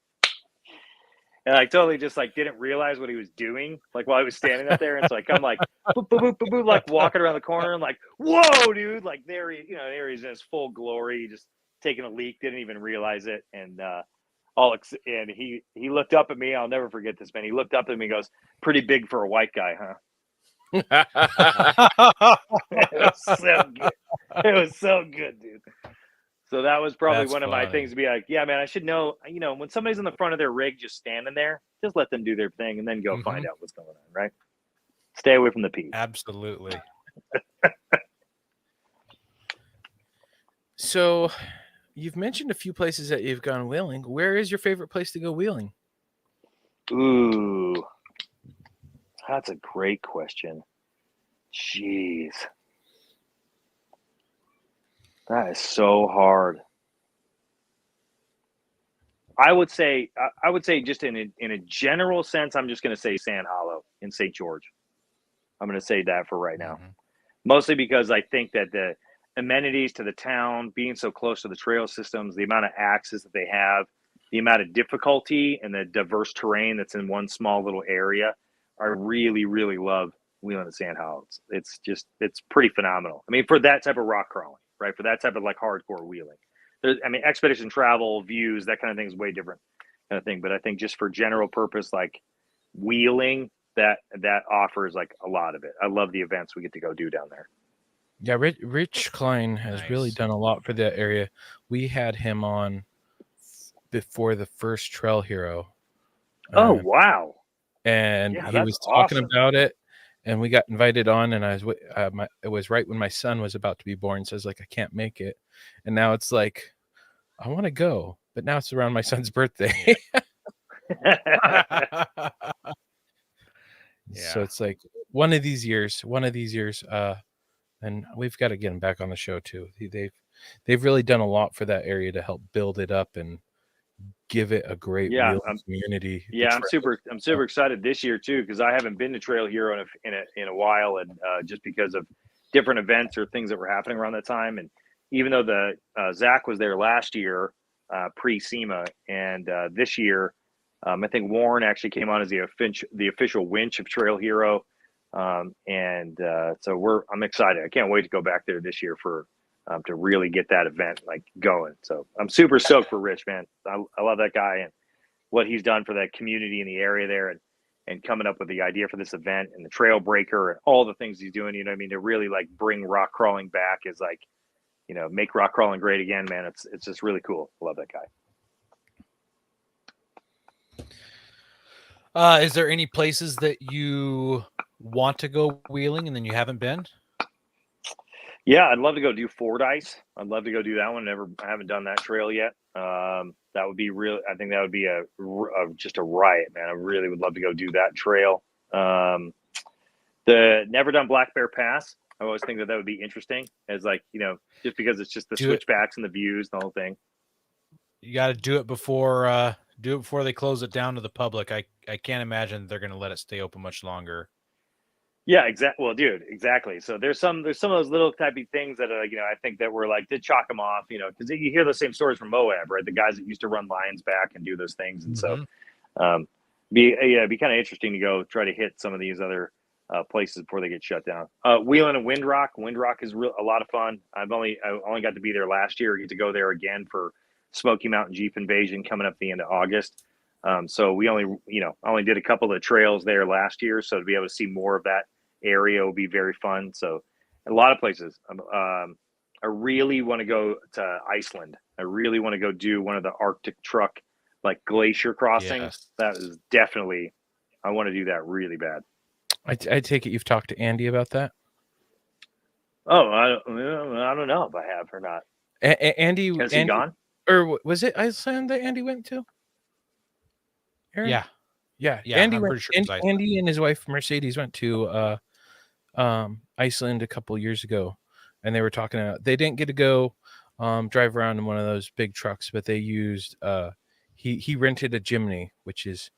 Speaker 3: And I totally just like didn't realize what he was doing, like while I was standing up there. And so I come like, boop, boop, boop, boop, boop, like walking around the corner and like, whoa, dude, like there he's in his full glory, just taking a leak, didn't even realize it. And, and he looked up at me. I'll never forget this, man. He looked up at me and goes, "Pretty big for a white guy, huh?" It was so good. It was so good, dude. So that was probably one of my things to be like, yeah, man, I should know, when somebody's in the front of their rig just standing there, just let them do their thing and then go find out what's going on, right? Stay away from the peas.
Speaker 1: Absolutely.
Speaker 2: So you've mentioned a few places that you've gone wheeling. Where is your favorite place to go wheeling?
Speaker 3: Ooh, that's a great question. Jeez. That is so hard. I would say just in a general sense, I'm just going to say Sand Hollow in St. George. I'm going to say that for right now. Mostly because I think that the amenities to the town, being so close to the trail systems, the amount of access that they have, the amount of difficulty and the diverse terrain that's in one small little area, I really, really love wheeling the Sand Hollow. It's pretty phenomenal. I mean, for that type of rock crawling, right? For that type of like hardcore wheeling. Expedition travel, views, that kind of thing is way different kind of thing. But I think just for general purpose, like wheeling, that offers like a lot of it. I love the events we get to go do down there.
Speaker 2: Yeah, Rich Klein has really done a lot for that area. We had him on before the first Trail Hero.
Speaker 3: Oh, wow.
Speaker 2: And he was talking about it, and we got invited on, and it was right when my son was about to be born, so I was like, I can't make it. And now it's like, I want to go, but now it's around my son's birthday. So it's like one of these years, and we've got to get him back on the show too. They've really done a lot for that area to help build it up and give it a great community.
Speaker 3: Yeah, I'm super excited this year too, because I haven't been to Trail Hero in a while, and just because of different events or things that were happening around that time. And even though Zach was there last year pre-SEMA, and this year I think Warren actually came on as the official winch of Trail Hero, so I'm excited. I can't wait to go back there this year to really get that event like going. So I'm super stoked for Rich, man. I love that guy and what he's done for that community in the area there, and coming up with the idea for this event and the trail breaker and all the things he's doing. You know what I mean? To really like bring rock crawling back is like, you know, make rock crawling great again, man. It's just really cool. Love that guy.
Speaker 1: Is there any places that you want to go wheeling and then you haven't been?
Speaker 3: Yeah, I'd love to go do Fordyce. I'd love to go do that one. I haven't done that trail yet. That would be real. I think that would be just a riot, man. I really would love to go do that trail. The never done Black Bear Pass. I always think that would be interesting, as like, you know, just because it's just the switchbacks and the views and the whole thing.
Speaker 1: You got to do it before they close it down to the public. I can't imagine they're going to let it stay open much longer.
Speaker 3: Yeah, exactly. Well, dude, exactly. So there's some of those little type of things that you know, I think that were like to chalk them off, you know, because you hear those same stories from Moab, right? The guys that used to run lines back and do those things, and so be kind of interesting to go try to hit some of these other places before they get shut down. Wheeling and Windrock. Windrock is a lot of fun. I only got to be there last year. I get to go there again for Smoky Mountain Jeep Invasion coming up at the end of August. So we only did a couple of trails there last year. So to be able to see more of that area will be very fun. So a lot of places. I really want to go to Iceland. I really want to go do one of the Arctic truck, like glacier crossings.
Speaker 1: Yes.
Speaker 3: That is definitely, I want to do that really bad.
Speaker 2: I take it you've talked to Andy about that?
Speaker 3: Oh, I don't know if I have or not.
Speaker 2: Andy,
Speaker 3: has he gone?
Speaker 2: Or was it Iceland that Andy went to? Aaron? Yeah. Andy
Speaker 1: I'm
Speaker 2: went.
Speaker 1: pretty sure
Speaker 2: Andy and his wife Mercedes went to Iceland a couple years ago, and they were talking about they didn't get to go drive around in one of those big trucks, but they used he rented a Jimny, which is,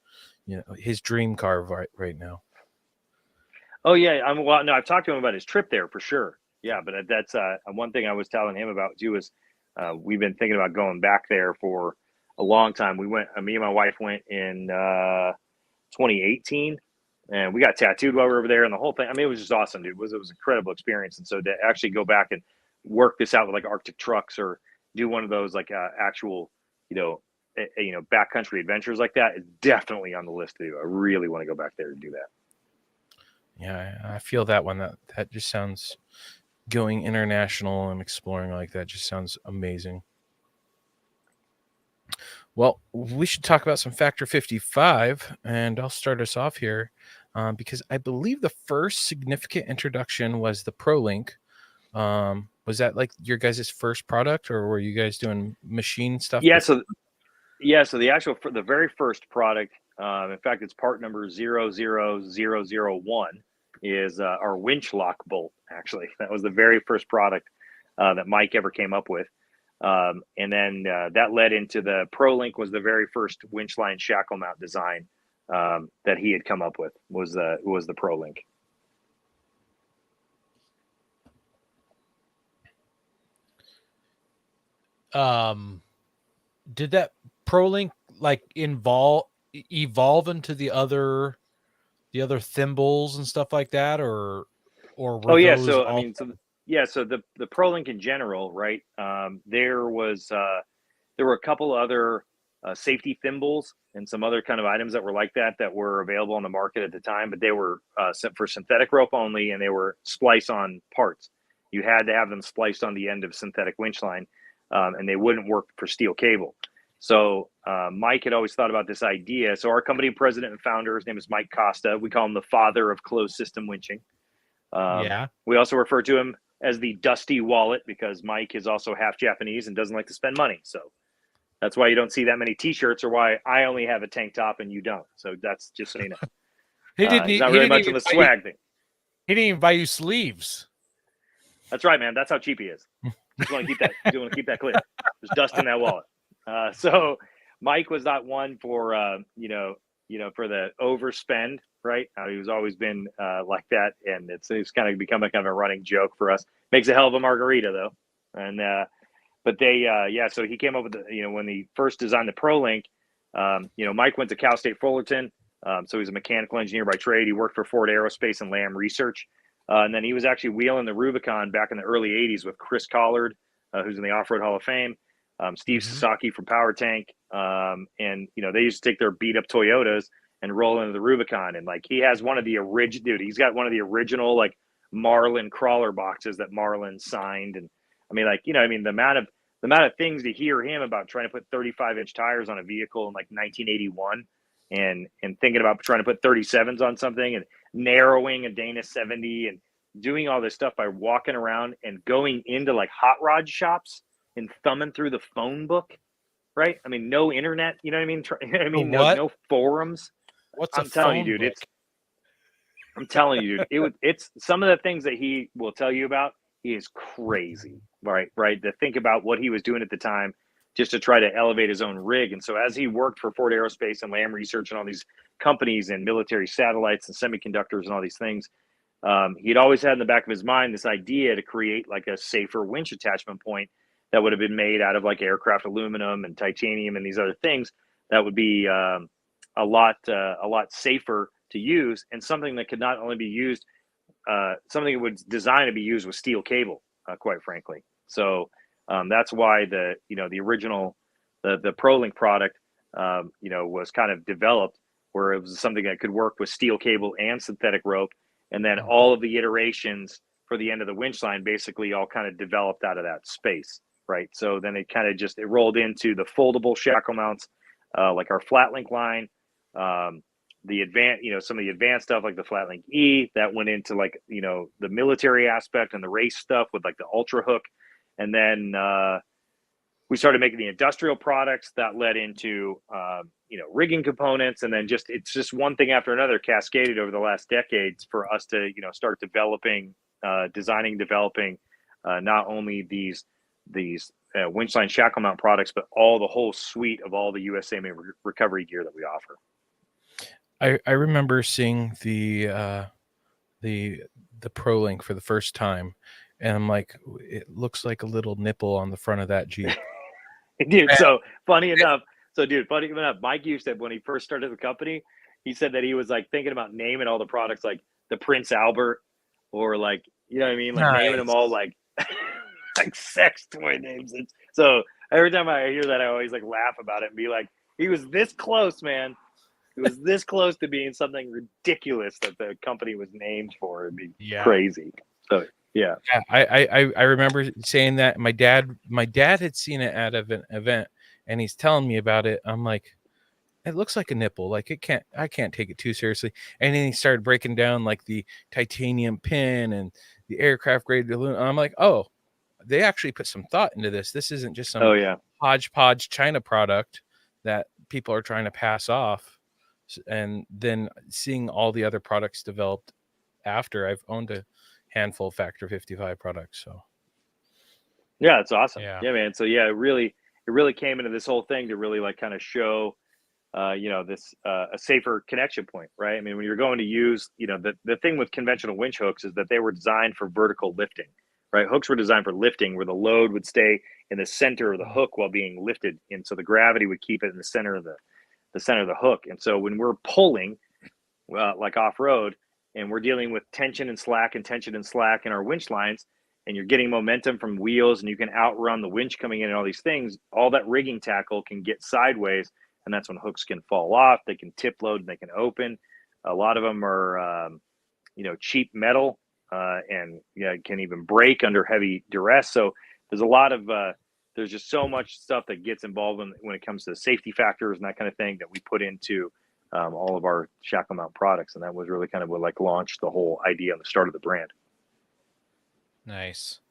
Speaker 2: you know, his dream car right now.
Speaker 3: Oh yeah, I've talked to him about his trip there for sure. Yeah, but that's one thing I was telling him about too is we've been thinking about going back there for a long time. We went, me and my wife went in 2018, and we got tattooed while we were over there, and the whole thing. I mean, it was just awesome, dude. It was an incredible experience, and so to actually go back and work this out with like Arctic trucks or do one of those like actual, backcountry adventures like that is definitely on the list to do. I really want to go back there and do that.
Speaker 2: Yeah, I feel that one. That just sounds, going international and exploring like that just sounds amazing. Well, we should talk about some Factor 55, and I'll start us off here because I believe the first significant introduction was the ProLink. Was that like your guys' first product, or were you guys doing machine stuff?
Speaker 3: Yeah, so the very first product, in fact, it's part number 00001, is our winch lock bolt. Actually, that was the very first product that Mike ever came up with. And then that led into the ProLink, was the very first winch line shackle mount design that he had come up with, was the ProLink.
Speaker 1: Did that ProLink like evolve into the other thimbles and stuff like that, or
Speaker 3: oh yeah, so I mean, so the ProLink in general, right? There were a couple other safety thimbles and some other kind of items that were like that were available on the market at the time, but they were for synthetic rope only, and they were splice-on parts. You had to have them spliced on the end of synthetic winch line, and they wouldn't work for steel cable. So Mike had always thought about this idea. So our company president and founder, his name is Mike Costa. We call him the father of closed system winching. We also refer to him as the Dusty Wallet because Mike is also half Japanese and doesn't like to spend money. So that's why you don't see that many T-shirts, or why I only have a tank top and you don't. So that's just so you know. He's not really much of a swag thing.
Speaker 1: He didn't even buy you sleeves.
Speaker 3: That's right, man. That's how cheap he is. Just want to keep that. Keep that clear. There's dust in that wallet. So Mike was not one for for the overspend, right? He's always been like that, and it's kind of become a kind of a running joke for us. Makes a hell of a margarita though, and but they so he came up with when he first designed the ProLink. Mike went to Cal State Fullerton, so he's a mechanical engineer by trade. He worked for Ford Aerospace and Lam Research, and then he was actually wheeling the Rubicon back in the early '80s with Chris Collard, who's in the Off-Road Hall of Fame. Steve Sasaki from Power Tank, and they used to take their beat up Toyotas and roll into the Rubicon. And like, he has one of the original, dude, he's got one of the original like Marlin crawler boxes that Marlin signed. And I mean, like, I mean, the amount of things to hear him about trying to put 35-inch tires on a vehicle in like 1981 and thinking about trying to put 37s on something and narrowing a Dana 70 and doing all this stuff by walking around and going into like hot rod shops and thumbing through the phone book, right? I mean, no internet, you know what I mean? I mean, no forums.
Speaker 1: What's
Speaker 3: I'm telling you, dude, I'm telling you, dude, it's some of the things that he will tell you about. He is crazy, right? To think about what he was doing at the time, just to try to elevate his own rig. And so as he worked for Ford Aerospace and Lam Research and all these companies and military satellites and semiconductors and all these things, he'd always had in the back of his mind this idea to create like a safer winch attachment point that would have been made out of like aircraft aluminum and titanium and these other things that would be a lot safer to use, and something that could not only be used, something that was designed to be used with steel cable, quite frankly. So that's why the original the ProLink product was kind of developed where it was something that could work with steel cable and synthetic rope, and then all of the iterations for the end of the winch line basically all kind of developed out of that space, right? So then it kind of just it rolled into the foldable shackle mounts, like our FlatLink line. The advanced, some of the advanced stuff like the FlatLink E that went into like, the military aspect and the race stuff with like the Ultra Hook. And then we started making the industrial products that led into, rigging components. And then it's just one thing after another cascaded over the last decades for us to, start developing, developing not only these winch line shackle mount products, but the whole suite of all the USA made recovery gear that we offer.
Speaker 2: I remember seeing the ProLink for the first time, and I'm like, it looks like a little nipple on the front of that Jeep.
Speaker 3: Dude, so funny enough, Mike used to, when he first started the company, he said that he was like thinking about naming all the products like the Prince Albert, or like, you know what I mean? Like naming them all like like sex toy names. So every time I hear that, I always like laugh about it and be like, he was this close, man. It was this close to being something ridiculous that the company was named for. It'd be crazy. So yeah.
Speaker 2: I remember saying that my dad had seen it at an event, and he's telling me about it. I'm like, it looks like a nipple. Like I can't take it too seriously. And then he started breaking down like the titanium pin and the aircraft grade aluminum. I'm like, oh, they actually put some thought into this. This isn't just some hodgepodge China product that people are trying to pass off. And then seeing all the other products developed after, I've owned a handful of Factor 55 products. So
Speaker 3: yeah, it's awesome. Yeah, man. So yeah, it really came into this whole thing to really like kind of show this a safer connection point, right? I mean, when you're going to use, the thing with conventional winch hooks is that they were designed for vertical lifting, right? Hooks were designed for lifting, where the load would stay in the center of the hook while being lifted, and so the gravity would keep it in the center of the hook. And so when we're pulling, like off-road, and we're dealing with tension and slack in our winch lines, and you're getting momentum from wheels, and you can outrun the winch coming in and all these things, all that rigging tackle can get sideways, and that's when hooks can fall off. They can tip load and they can open. A lot of them are, cheap metal, and can even break under heavy duress. So there's a lot of, there's just so much stuff that gets involved when it comes to safety factors and that kind of thing that we put into all of our shackle mount products. And that was really kind of what like launched the whole idea on the start of the brand.
Speaker 1: Nice.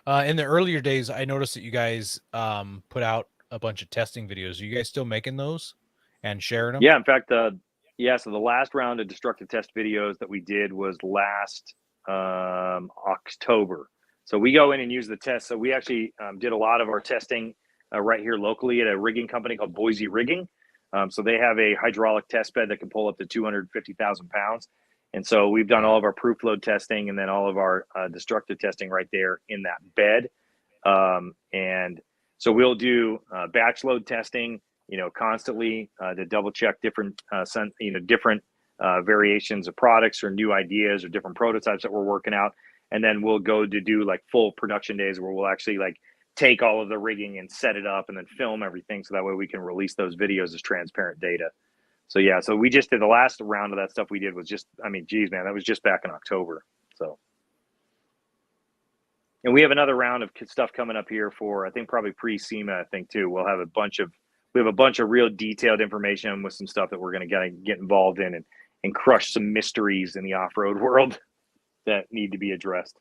Speaker 1: In the earlier days, I noticed that you guys put out a bunch of testing videos. Are you guys still making those and sharing them?
Speaker 3: Yeah, in fact, so the last round of destructive test videos that we did was last October. So we go in and use the test. So we actually did a lot of our testing right here locally at a rigging company called Boise Rigging. So they have a hydraulic test bed that can pull up to 250,000 pounds. And so we've done all of our proof load testing and then all of our destructive testing right there in that bed. And so we'll do batch load testing, constantly to double check different, different variations of products or new ideas or different prototypes that we're working out. And then we'll go to do like full production days where we'll actually like take all of the rigging and set it up and then film everything. So that way we can release those videos as transparent data. So yeah, so we just did the last round of that stuff we did was just, I mean, geez, man, that was just back in October. So, and we have another round of stuff coming up here for, I think probably pre-SEMA, I think too. We have a bunch of real detailed information with some stuff that we're going to get involved in and crush some mysteries in the off-road world that need to be addressed.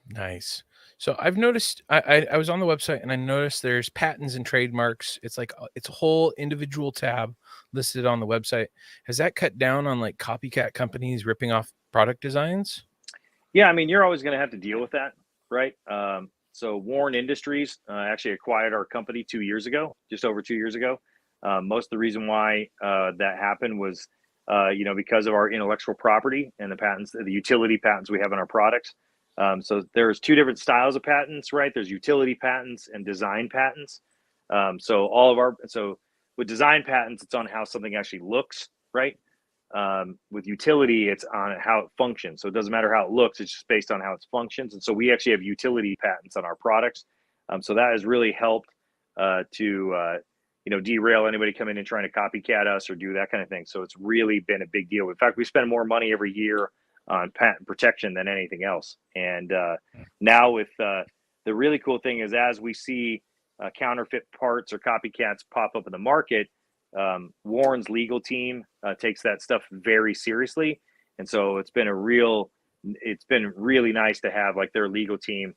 Speaker 2: Nice. So I've noticed, I was on the website and I noticed there's patents and trademarks. It's like it's a whole individual tab listed on the website. Has that cut down on like copycat companies ripping off product designs?
Speaker 3: Yeah, I mean, you're always going to have to deal with that, right? So Warren Industries actually acquired our company 2 years ago, just over 2 years ago. Most of the reason why that happened was, because of our intellectual property and the patents, the utility patents we have in our products. So there's two different styles of patents, right? There's utility patents and design patents. So with design patents, it's on how something actually looks, right? With utility, it's on how it functions. So it doesn't matter how it looks; it's just based on how it functions. And so we actually have utility patents on our products. So that has really helped to derail anybody coming in trying to copycat us or do that kind of thing. So it's really been a big deal. In fact, we spend more money every year on patent protection than anything else. And now with the really cool thing is, as we see counterfeit parts or copycats pop up in the market, Warren's legal team takes that stuff very seriously. And so it's been really nice to have like their legal team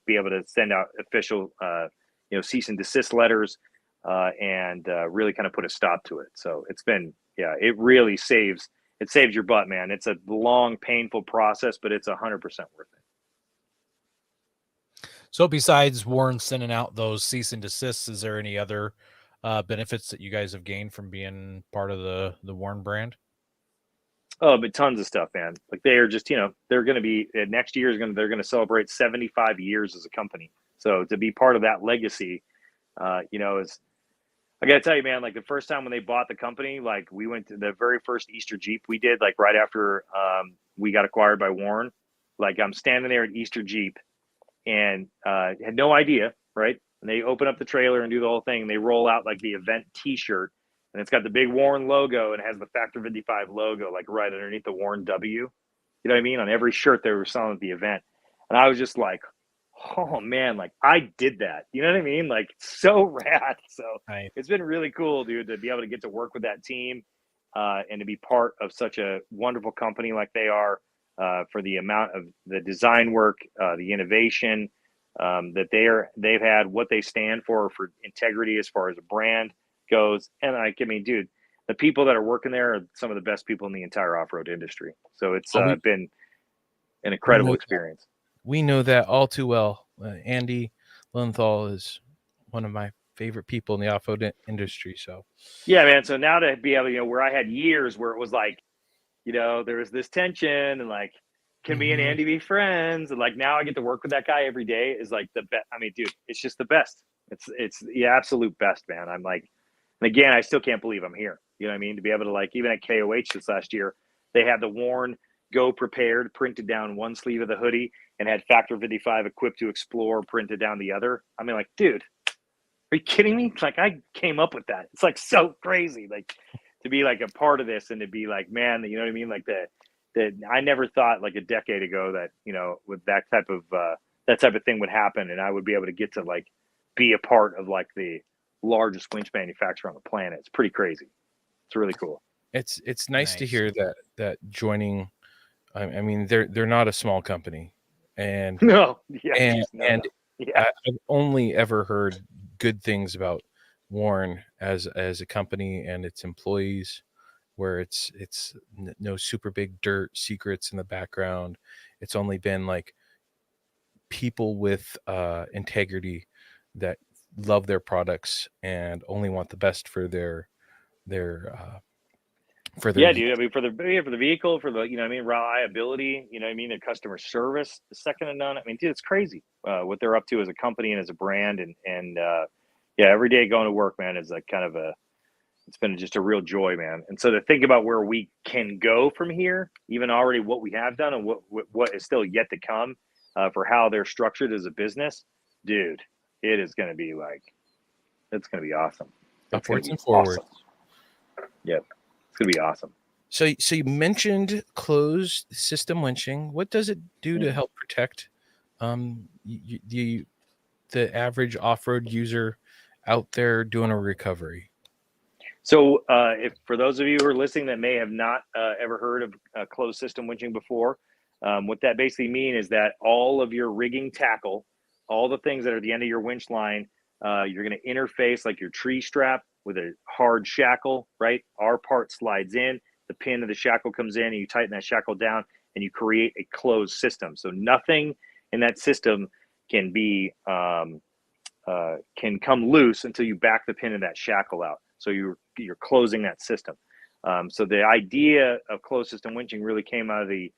Speaker 3: be able to send out official cease and desist letters and really kind of put a stop to it. So it's been, it really saves your butt, man. It's a long, painful process, but it's 100% worth it.
Speaker 1: So besides Warren sending out those cease and desists, is there any other benefits that you guys have gained from being part of the Warren brand?
Speaker 3: Oh, but tons of stuff, man. Like they are just, they're going to be next year they're going to celebrate 75 years as a company. So to be part of that legacy, is, I got to tell you, man, like the first time when they bought the company, like we went to the very first Easter Jeep we did, like right after we got acquired by Warren. Like I'm standing there at Easter Jeep and had no idea, right? And they open up the trailer and do the whole thing. And they roll out like the event T-shirt, and it's got the big Warren logo and it has the Factor 55 logo like right underneath the Warren W. You know what I mean? On every shirt they were selling at the event, and I was just like, oh man, like I did that. You know what I mean? Like so rad. So
Speaker 1: Right.
Speaker 3: It's been really cool, dude, to be able to get to work with that team and to be part of such a wonderful company like they are. For the amount of the design work, the innovation that they've had, what they stand for integrity as far as a brand goes. And dude, the people that are working there are some of the best people in the entire off-road industry. So it's been an incredible experience.
Speaker 2: We know that all too well. Andy Linthal is one of my favorite people in the off-road industry. So
Speaker 3: yeah, man. So now to be able, where I had years where it was like, there was this tension and like, can me and Andy be friends? And like, now I get to work with that guy every day is like the best. I mean, dude, it's just the best. It's the absolute best, man. I'm like, and again, I still can't believe I'm here. You know what I mean? To be able to like, even at KOH this last year, they had the Warren Go Prepared printed down one sleeve of the hoodie and had Factor 55 Equipped to Explore printed down the other. I mean, like, dude, are you kidding me? It's like, I came up with that. It's like so crazy. Like, to be like a part of this and to be like, man, you know what I mean? Like that I never thought like a decade ago that, with that type of thing would happen. And I would be able to get to like be a part of like the largest winch manufacturer on the planet. It's pretty crazy. It's really cool.
Speaker 2: It's nice to hear that joining. I mean, they're not a small company, and
Speaker 3: no,
Speaker 2: I've only ever heard good things about Warren as a company and its employees, where it's no super big dirt secrets in the background. It's only been like people with integrity that love their products and only want the best for their dude.
Speaker 3: I mean, for the vehicle, for the reliability, their customer service is second to none. I mean, dude, it's crazy what they're up to as a company and as a brand, and every day going to work, man, is like kind of it's been just a real joy, man. And so to think about where we can go from here, even already what we have done and what is still yet to come for how they're structured as a business, dude, it is going to be like, it's going to be awesome.
Speaker 2: Upwards and forward.
Speaker 3: Awesome. Yep, it's gonna be awesome.
Speaker 2: So you mentioned closed system winching. What does it do to help protect the average off-road user out there doing a recovery?
Speaker 3: So, if for those of you who are listening that may have not ever heard of closed system winching before, what that basically means is that all of your rigging tackle, all the things that are at the end of your winch line, you're going to interface like your tree strap with a hard shackle, right? Our part slides in, the pin of the shackle comes in, and you tighten that shackle down, and you create a closed system. So nothing in that system can be can come loose until you back the pin of that shackle out. So you're closing that system. So the idea of closed system winching really came out of the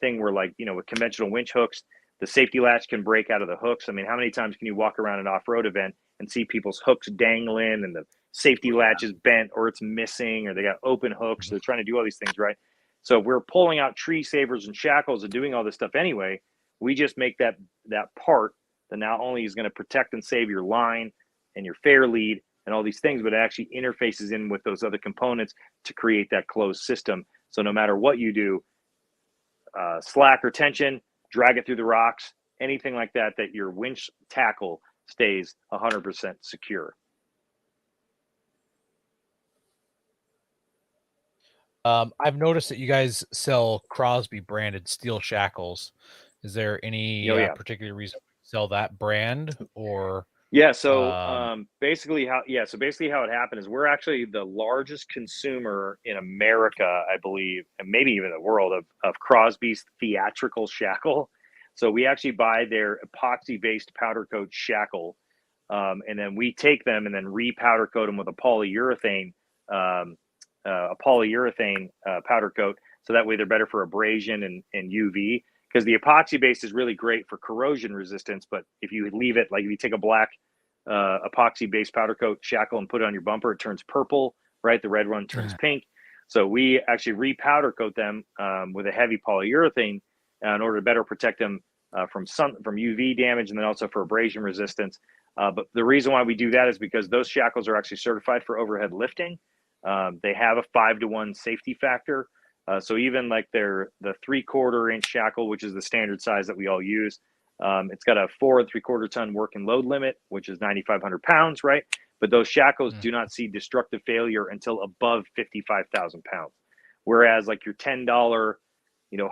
Speaker 3: thing where, like, with conventional winch hooks, the safety latch can break out of the hooks. I mean, how many times can you walk around an off-road event and see people's hooks dangling and the safety latch is bent or it's missing or they got open hooks? They're trying to do all these things, right? So we're pulling out tree savers and shackles and doing all this stuff anyway. We just make that part that not only is going to protect and save your line and your fair lead and all these things, but it actually interfaces in with those other components to create that closed system. So no matter what you do, slack or tension, drag it through the rocks, anything like that, that your winch tackle stays 100% secure.
Speaker 1: I've noticed that you guys sell Crosby branded steel shackles. Is there any particular reason to sell that brand, or?
Speaker 3: Yeah. So basically how it happened is we're actually the largest consumer in America, I believe, and maybe even the world of Crosby's theatrical shackle. So we actually buy their epoxy-based powder coat shackle, and then we take them and then re-powder coat them with a polyurethane powder coat. So that way they're better for abrasion and UV. Because the epoxy base is really great for corrosion resistance, but if you leave it, like if you take a black epoxy based powder coat shackle and put it on your bumper, it turns purple, right? The red one turns pink. So we actually re-powder coat them with a heavy polyurethane in order to better protect them from UV damage and then also for abrasion resistance. But the reason why we do that is because those shackles are actually certified for overhead lifting. They have a 5-to-1 safety factor. So even like the 3/4 inch shackle, which is the standard size that we all use, it's got a 4 3/4 ton working load limit, which is 9,500 pounds, right? But those shackles do not see destructive failure until above 55,000 pounds. Whereas like your $10,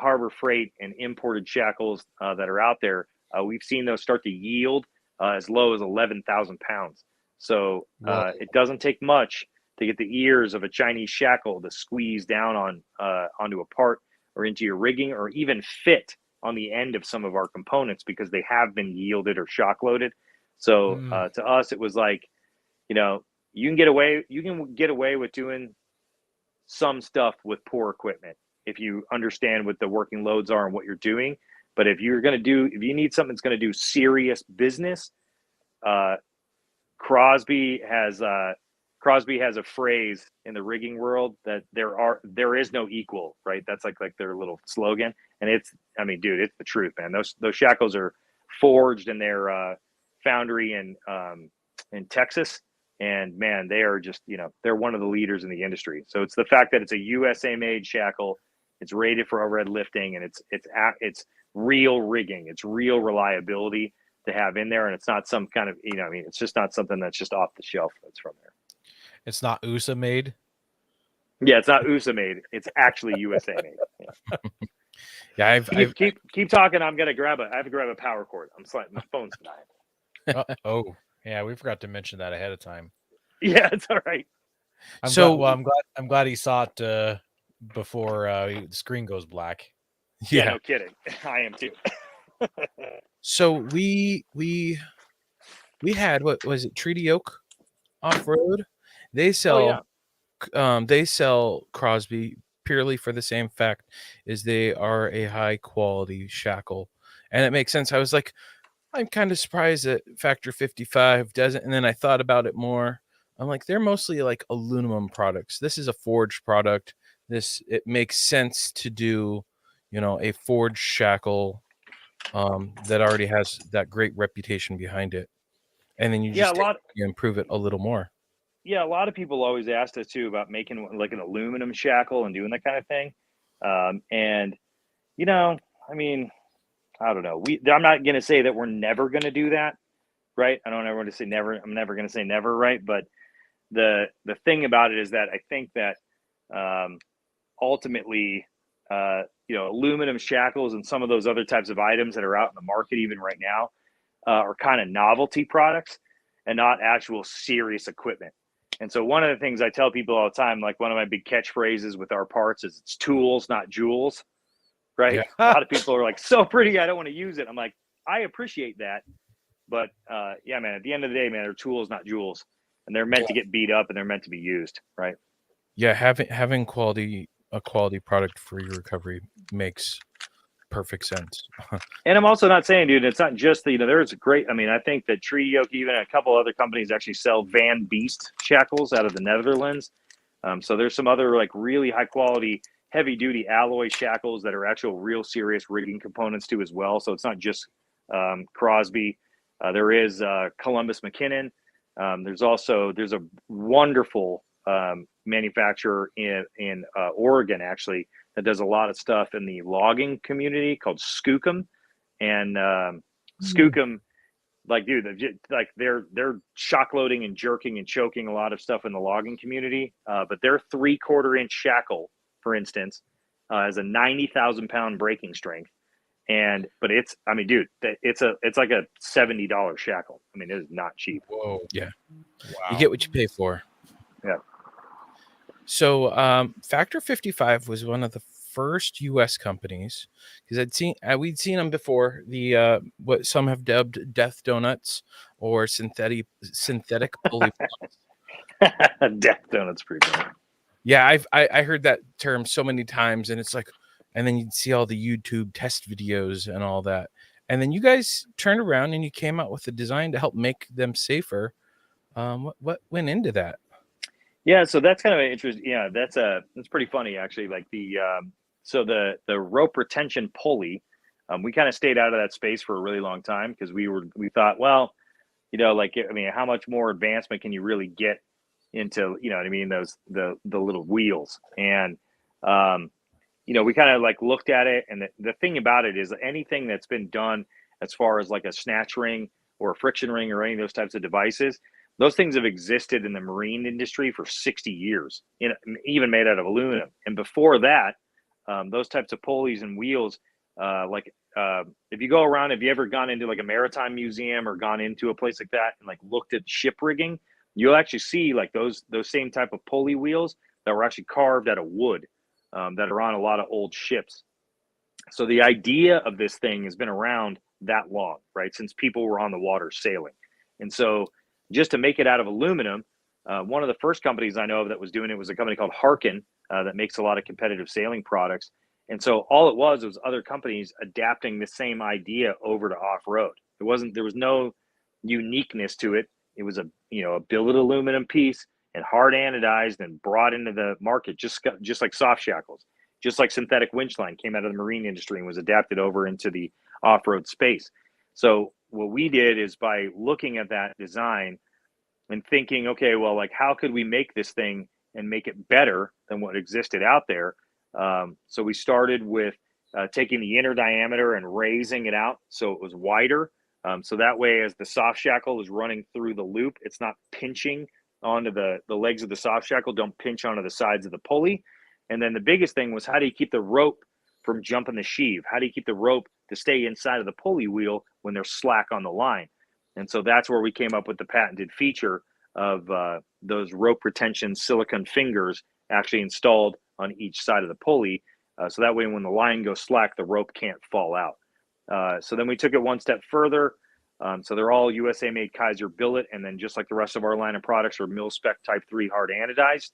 Speaker 3: Harbor Freight and imported shackles that are out there, we've seen those start to yield as low as 11,000 pounds. So it doesn't take much to get the ears of a Chinese shackle to squeeze down onto a part or into your rigging, or even fit on the end of some of our components because they have been yielded or shock loaded. So to us, it was like, you can get away with doing some stuff with poor equipment if you understand what the working loads are and what you're doing. But if you need something that's going to do serious business, Crosby has a phrase in the rigging world that there is no equal, right? That's like their little slogan. And it's the truth, man. Those shackles are forged in their foundry in Texas. And man, they are just, they're one of the leaders in the industry. So it's the fact that it's a USA made shackle, it's rated for overhead lifting, and it's real rigging. It's real reliability to have in there. And it's not some kind of, it's just not something that's just off the shelf that's from there.
Speaker 1: It's not USA made.
Speaker 3: Yeah, it's not USA made. It's actually USA made.
Speaker 2: Yeah, I've
Speaker 3: keep talking. I have to grab a power cord. I'm sliding. My phone's dying.
Speaker 1: Oh, yeah, we forgot to mention that ahead of time.
Speaker 3: Yeah, it's all right.
Speaker 1: I'm glad he saw it before the screen goes black.
Speaker 3: Yeah, no kidding. I am too.
Speaker 2: So we had, what was it, Treaty Oak Off-Road? They sell Crosby purely for the same fact is they are a high quality shackle, and it makes sense. I was like, I'm kind of surprised that Factor 55 doesn't, and then I thought about it more. I'm like, they're mostly like aluminum products. This is a forged product. It makes sense to do, a forged shackle that already has that great reputation behind it, and then you just improve it a little more.
Speaker 3: yeah, a lot of people always asked us too about making like an aluminum shackle and doing that kind of thing. And you know, I mean, I don't know. I'm not going to say that we're never going to do that, right? I don't ever want to say never. I'm never going to say never, right? But the thing about it is that I think that ultimately, aluminum shackles and some of those other types of items that are out in the market even right now are kind of novelty products and not actual serious equipment. And so one of the things I tell people all the time, like one of my big catchphrases with our parts is it's tools, not jewels, right?
Speaker 2: Yeah.
Speaker 3: A lot of people are like, so pretty, I don't want to use it. I'm like, I appreciate that. But yeah, man, at the end of the day, man, they're tools, not jewels. And they're meant to get beat up and they're meant to be used, right?
Speaker 2: Yeah, having a quality product for your recovery makes perfect sense.
Speaker 3: And I'm also not saying, dude, it's not just there's a great, I mean, I think that Tree Yoke, even a couple other companies actually sell Van Beast shackles out of the Netherlands. So there's some other like really high quality, heavy duty alloy shackles that are actual real serious rigging components too as well. So it's not just Crosby. There is Columbus McKinnon. There's a wonderful manufacturer in Oregon actually that does a lot of stuff in the logging community called Skookum, and Skookum, like dude, they're shock loading and jerking and choking a lot of stuff in the logging community. But their 3/4 inch shackle, for instance, has a 90,000 pound breaking strength. But I mean, dude, it's like a $70 shackle. I mean, it is not cheap.
Speaker 2: Whoa. Yeah.
Speaker 1: Wow.
Speaker 2: You get what you pay for.
Speaker 3: Yeah.
Speaker 2: So Factor 55 was one of the first U.S. companies, because we'd seen them before, the what some have dubbed death donuts or synthetic pulley blocks.
Speaker 3: Death donuts, pretty good.
Speaker 2: Yeah, I heard that term so many times, and it's like, and then you'd see all the YouTube test videos and all that, and then you guys turned around and you came out with a design to help make them safer. What went into that?
Speaker 3: Yeah, so that's kind of an interesting. Yeah, that's pretty funny actually. Like the rope retention pulley, we kind of stayed out of that space for a really long time because we thought, well, like I mean, how much more advancement can you really get into? You know what I mean? Those the little wheels, and we kind of like looked at it, and the thing about it is anything that's been done as far as like a snatch ring or a friction ring or any of those types of devices, those things have existed in the marine industry for 60 years, even made out of aluminum. And before that, those types of pulleys and wheels, if you go around, have you ever gone into like a maritime museum or gone into a place like that and like looked at ship rigging, you'll actually see like those same type of pulley wheels that were actually carved out of wood, that are on a lot of old ships. So the idea of this thing has been around that long, right? Since people were on the water sailing. And so just to make it out of aluminum, one of the first companies I know of that was doing it was a company called Harkin, that makes a lot of competitive sailing products. And so all it was other companies adapting the same idea over to off-road. There was no uniqueness to it. It was a billet aluminum piece and hard anodized and brought into the market, just like soft shackles, just like synthetic winch line came out of the marine industry and was adapted over into the off-road space. So what we did is by looking at that design and thinking, okay, well, like how could we make this thing and make it better than what existed out there? So we started with taking the inner diameter and raising it out so it was wider. So that way, as the soft shackle is running through the loop, it's not pinching onto the legs of the soft shackle, don't pinch onto the sides of the pulley. And then the biggest thing was, how do you keep the rope from jumping the sheave? How do you keep the rope to stay inside of the pulley wheel when there's slack on the line? And so that's where we came up with the patented feature of those rope retention silicone fingers actually installed on each side of the pulley. So that way, when the line goes slack, the rope can't fall out. So then we took it one step further. So they're all USA made Kaiser billet. And then just like the rest of our line of products are mil spec type 3 hard anodized.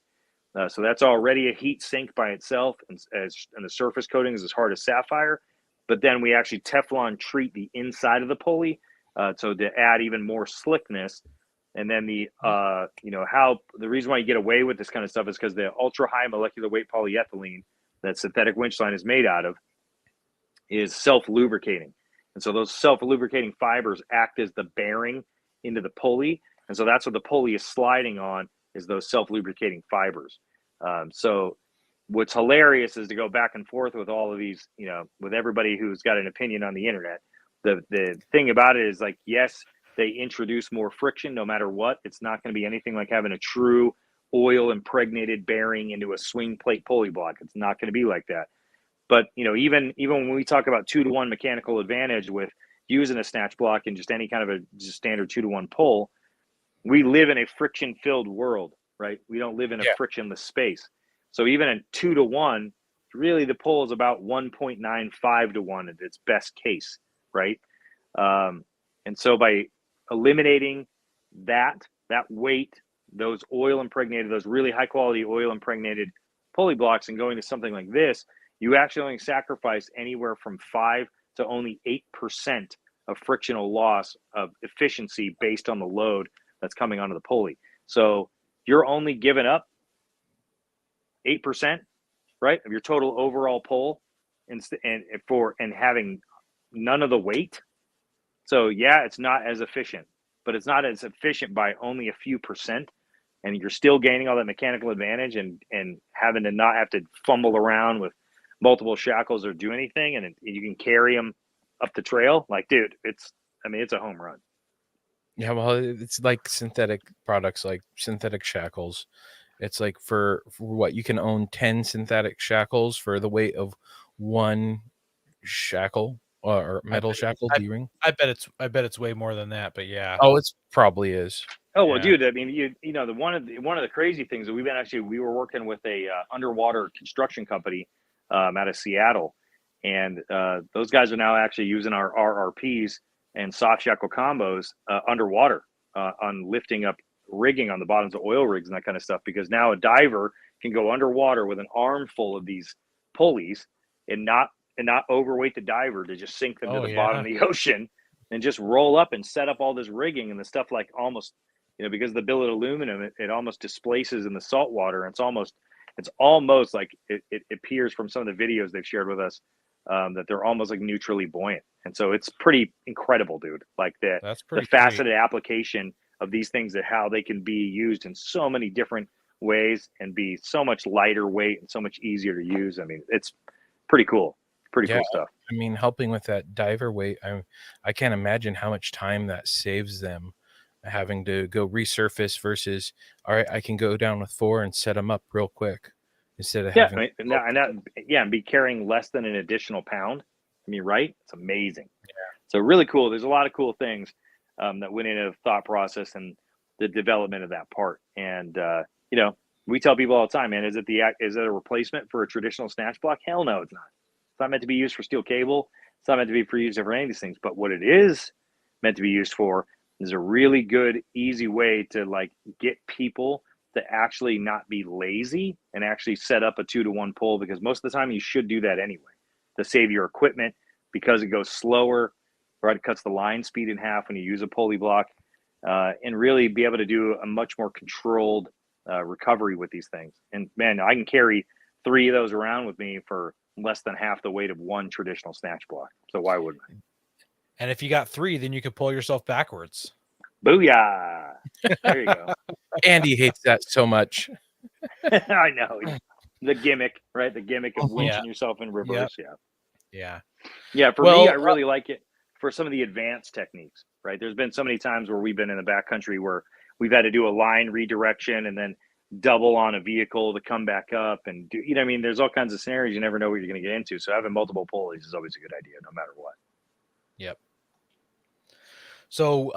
Speaker 3: So that's already a heat sink by itself. And the surface coating is as hard as sapphire. But then we actually Teflon treat the inside of the pulley, so to add even more slickness. And then the reason why you get away with this kind of stuff is because the ultra high molecular weight polyethylene that synthetic winch line is made out of is self-lubricating. And so those self-lubricating fibers act as the bearing into the pulley. And so that's what the pulley is sliding on is those self-lubricating fibers. So what's hilarious is to go back and forth with all of these, with everybody who's got an opinion on the internet. The thing about it is, like, yes, they introduce more friction no matter what. It's not going to be anything like having a true oil impregnated bearing into a swing plate pulley block. It's not going to be like that. But even when we talk about 2-to-1 mechanical advantage with using a snatch block and just any kind of a just standard 2-to-1 pull, we live in a friction filled world, right? We don't live in a frictionless space. So even in 2-to-1, really the pull is about 1.95 to 1 at its best case, right? And so by eliminating that weight, those really high quality oil impregnated pulley blocks, and going to something like this, you actually only sacrifice anywhere from 5 to only 8% of frictional loss of efficiency based on the load that's coming onto the pulley. So you're only giving up 8%, right, of your total overall pull, and having none of the weight. So yeah, it's not as efficient, but it's not as efficient by only a few percent, and you're still gaining all that mechanical advantage and having to not have to fumble around with multiple shackles or do anything, and you can carry them up the trail. Like, dude, it's a home run.
Speaker 2: Yeah, well, it's like synthetic products, like synthetic shackles. It's like for what, you can own 10 synthetic shackles for the weight of one shackle or metal shackle D-ring.
Speaker 1: I bet it's way more than that, but yeah.
Speaker 2: Oh, it's probably is.
Speaker 3: Oh, well, dude, I mean, one of the crazy things that we were working with a underwater construction company out of Seattle, and those guys are now actually using our RRPs and soft shackle combos underwater on lifting up rigging on the bottoms of oil rigs and that kind of stuff, because now a diver can go underwater with an armful of these pulleys and not overweight the diver to just sink them to the bottom of the ocean, and just roll up and set up all this rigging and the stuff, like almost, because of the billet aluminum, it almost displaces in the salt water. It's almost like it appears from some of the videos they've shared with us that they're almost like neutrally buoyant. And so it's pretty incredible, dude. Like the faceted application of these things, and how they can be used in so many different ways and be so much lighter weight and so much easier to use. I mean, it's pretty cool. Pretty cool stuff.
Speaker 2: I mean, helping with that diver weight, I can't imagine how much time that saves them, having to go resurface versus, all right, I can go down with 4 and set them up real quick instead of having
Speaker 3: and be carrying less than an additional pound. I mean, right? It's amazing. Yeah. So really cool. There's a lot of cool things that went into the thought process and the development of that part. And we tell people all the time, man, is it a replacement for a traditional snatch block? Hell no, it's not. It's not meant to be used for steel cable. It's not meant to be used for any of these things. But what it is meant to be used for is a really good, easy way to like get people to actually not be lazy and actually set up a 2-to-1 pull, because most of the time you should do that anyway to save your equipment, because it goes slower, right? It cuts the line speed in half when you use a pulley block, and really be able to do a much more controlled recovery with these things. And man, I can carry 3 of those around with me for less than half the weight of one traditional snatch block. So why wouldn't I?
Speaker 1: And if you got 3, then you could pull yourself backwards.
Speaker 3: Booyah! There you go.
Speaker 2: Andy hates that so much.
Speaker 3: I know. The gimmick, right? The gimmick of winching yourself in reverse.
Speaker 1: Yeah.
Speaker 3: For me, I really like it for some of the advanced techniques, right? There's been so many times where we've been in the backcountry where we've had to do a line redirection and then double on a vehicle to come back up and do, I mean, there's all kinds of scenarios you never know what you're going to get into. So having multiple pulleys is always a good idea, no matter what.
Speaker 1: Yep. So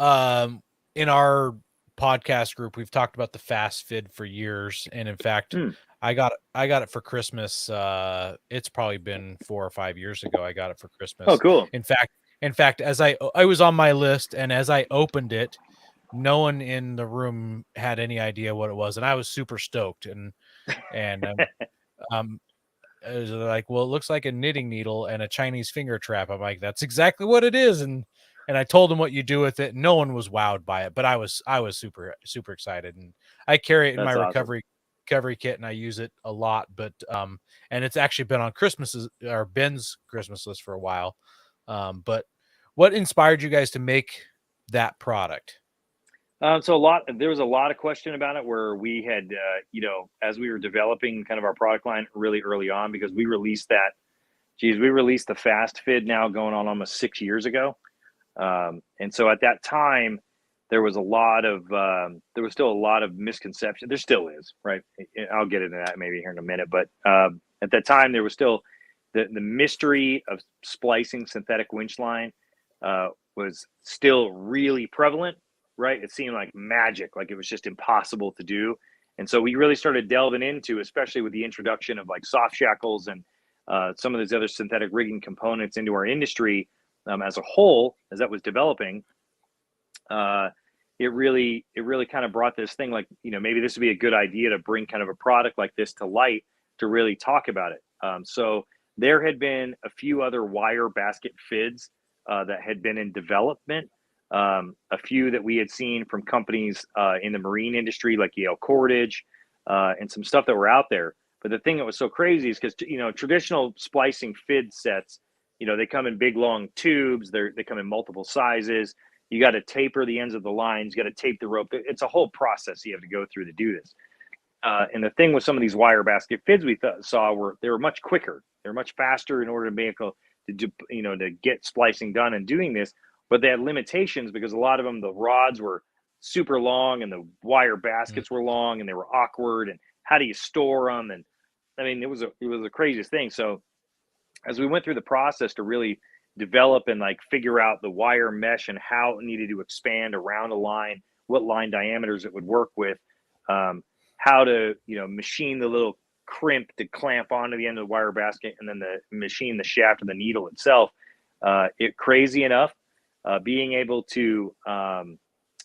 Speaker 1: in our podcast group, we've talked about the Fast Fid for years, and in fact, I got it for Christmas. It's probably been 4 or 5 years ago. I got it for Christmas.
Speaker 3: Oh, cool.
Speaker 1: In fact, as I was on my list, and as I opened it, no one in the room had any idea what it was, and I was super stoked. And it was like, well, it looks like a knitting needle and a Chinese finger trap. I'm like, that's exactly what it is. And I told them what you do with it. No one was wowed by it, but I was super, super excited. And I carry it in my recovery kit, and I use it a lot. But and it's actually been on Ben's Christmas list for a while. But what inspired you guys to make that product?
Speaker 3: So there was a lot of question about it where we had, as we were developing kind of our product line really early on, because we released the Fast Fit now going on almost 6 years ago. And so at that time, there was still a lot of misconception. There still is, right? I'll get into that maybe here in a minute. But at that time, there was still the mystery of splicing synthetic winch line was still really prevalent, right? It seemed like magic, like it was just impossible to do. And so we really started delving into, especially with the introduction of like soft shackles and some of these other synthetic rigging components into our industry as a whole, as that was developing. It really kind of brought this thing like, maybe this would be a good idea to bring kind of a product like this to light to really talk about it. So there had been a few other wire basket fids that had been in development. A few that we had seen from companies in the marine industry, like Yale Cordage, and some stuff that were out there. But the thing that was so crazy is because, traditional splicing fid sets, they come in big, long tubes. They come in multiple sizes. You got to taper the ends of the lines. You got to tape the rope. It's a whole process you have to go through to do this. And the thing with some of these wire basket fids we saw were they were much quicker. They're much faster in order to be able to do, to get splicing done and doing this. But they had limitations because a lot of them, the rods were super long and the wire baskets were long and they were awkward. And how do you store them? And I mean, it was the craziest thing. So as we went through the process to really develop and like figure out the wire mesh and how it needed to expand around a line, what line diameters it would work with, how to, machine the little crimp to clamp onto the end of the wire basket and then machine the shaft of the needle itself. Crazy enough, being able to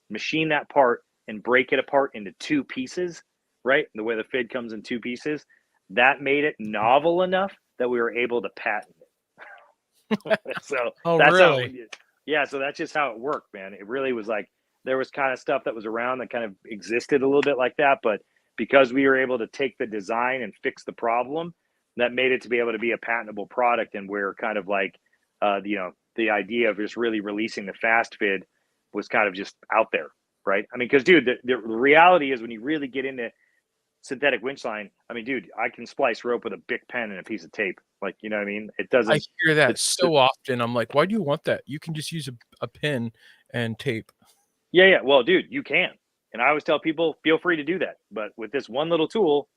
Speaker 3: machine that part and break it apart into two pieces, right? The way the fid comes in two pieces, that made it novel enough that we were able to patent it. So that's
Speaker 1: really?
Speaker 3: So that's just how it worked, man. It really was like there was kind of stuff that was around that kind of existed a little bit like that, but because we were able to take the design and fix the problem, that made it to be able to be a patentable product. And we're kind of like, the idea of just really releasing the Fast Fit was kind of just out there, right? I mean, because dude, the reality is when you really get into synthetic winch line, I mean, dude, I can splice rope with a Bic pen and a piece of tape. Like, you know what I mean? It doesn't.
Speaker 2: I hear that so often. I'm like, why do you want that? You can just use a pin and tape.
Speaker 3: Yeah. Well, dude, you can. And I always tell people, feel free to do that. But with this one little tool,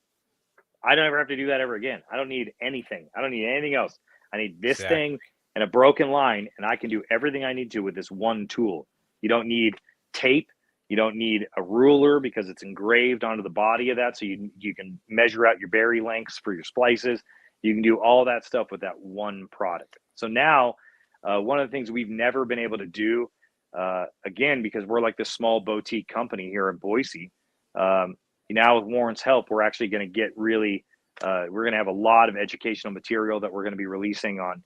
Speaker 3: I don't ever have to do that ever again. I don't need anything. I don't need anything else. I need this thing and a broken line, and I can do everything I need to with this one tool. You don't need tape. You don't need a ruler because it's engraved onto the body of that, so you can measure out your bury lengths for your splices. You can do all that stuff with that one product. So now, one of the things we've never been able to do, again, because we're like this small boutique company here in Boise, now with Warren's help, we're actually going to get really, we're going to have a lot of educational material that we're going to be releasing on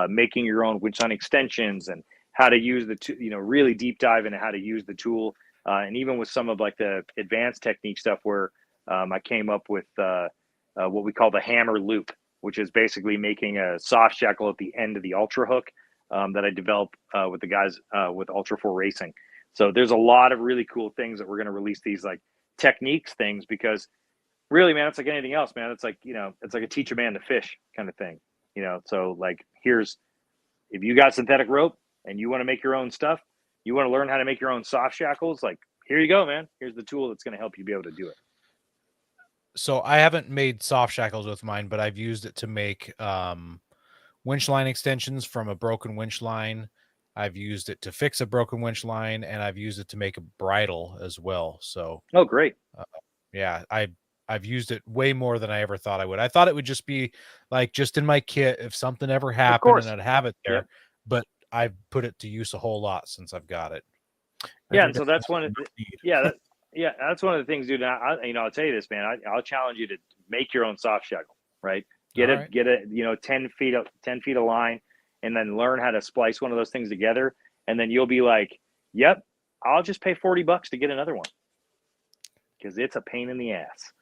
Speaker 3: making your own winch line extensions and how to use really deep dive into how to use the tool. And even with some of like the advanced technique stuff where I came up with what we call the hammer loop, which is basically making a soft shackle at the end of the Ultra hook that I developed with the guys with Ultra 4 Racing. So there's a lot of really cool things that we're going to release, these like techniques things, because really, man, it's like anything else, man. It's like, it's like a teach a man to fish kind of thing, so like if you got synthetic rope and you want to make your own stuff, you want to learn how to make your own soft shackles, like here you go, man. Here's the tool that's going to help you be able to do it.
Speaker 1: So I haven't made soft shackles with mine, but I've used it to make winch line extensions from a broken winch line. I've used it to fix a broken winch line, and I've used it to make a bridle as well. So,
Speaker 3: oh, great.
Speaker 1: Yeah, I've used it way more than I ever thought I would. I thought it would just be like just in my kit if something ever happened and I'd have it there. Yep. But I've put it to use a whole lot since I've got it.
Speaker 3: Yeah, and so that's one of that's one of the things, dude. I'll tell you this, man. I'll challenge you to make your own soft shackle, right? Get a 10 feet of line, and then learn how to splice one of those things together, and then you'll be like, yep, I'll just pay $40 to get another one because it's a pain in the ass.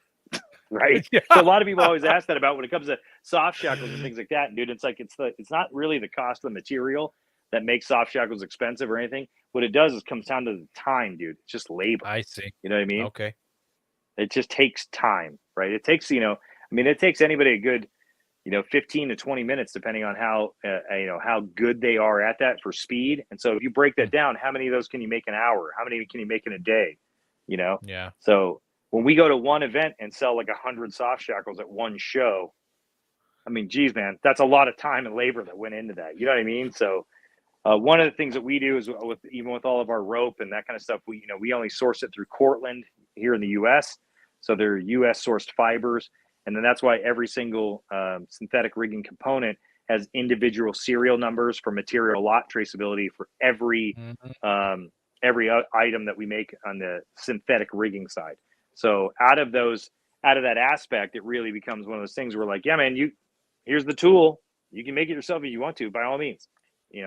Speaker 3: Right. Yeah. So a lot of people always ask that about when it comes to soft shackles and things like that. And dude, it's like it's not really the cost of the material that makes soft shackles expensive or anything. What it does is comes down to the time, dude. It's just labor.
Speaker 1: I see.
Speaker 3: You know what I mean?
Speaker 1: Okay.
Speaker 3: It just takes time, right? It takes, it takes anybody a good, 15 to 20 minutes, depending on how, how good they are at that for speed. And so if you break that down, how many of those can you make an hour? How many can you make in a day?
Speaker 1: Yeah.
Speaker 3: So when we go to one event and sell like 100 soft shackles at one show, I mean, geez, man, that's a lot of time and labor that went into that. You know what I mean? So one of the things that we do is even with all of our rope and that kind of stuff, we only source it through Cortland here in the U.S. So they're U.S. sourced fibers. And then that's why every single synthetic rigging component has individual serial numbers for material lot traceability for every item that we make on the synthetic rigging side. So out of that aspect, it really becomes one of those things where like, yeah, man, here's the tool. You can make it yourself if you want to, by all means.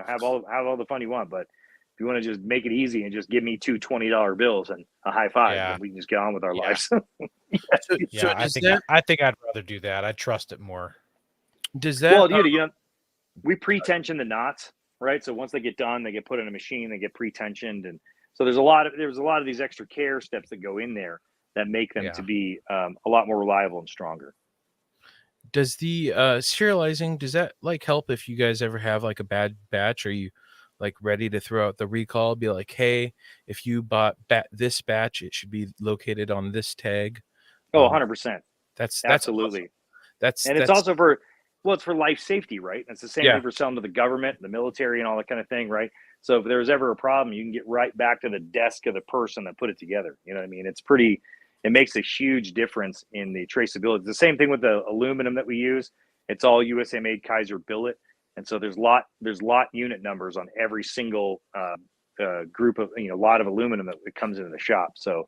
Speaker 3: Have all the fun you want, but if you want to just make it easy and just give me two $20 bills and a high five, then we can just get on with our lives.
Speaker 1: I think I'd rather do that. I trust it more.
Speaker 2: Does that?
Speaker 3: Well, dude, we pre-tension the knots, right? So once they get done, they get put in a machine, they get pre-tensioned, and so there's a lot of these extra care steps that go in there that make them to be a lot more reliable and stronger.
Speaker 2: Does the serializing, does that like help if you guys ever have like a bad batch? Are you like ready to throw out the recall? Be like, hey, if you bought this batch, it should be located on this tag.
Speaker 3: Oh, 100%.
Speaker 2: That's
Speaker 3: absolutely.
Speaker 2: Awesome.
Speaker 3: It's also it's for life safety, right? And it's the same thing for selling to the government, the military, and all that kind of thing, right? So if there's ever a problem, you can get right back to the desk of the person that put it together. You know what I mean? It makes a huge difference in the traceability. The same thing with the aluminum that we use. It's all USA made Kaiser billet. And so there's lot unit numbers on every single group of, lot of aluminum that comes into the shop. So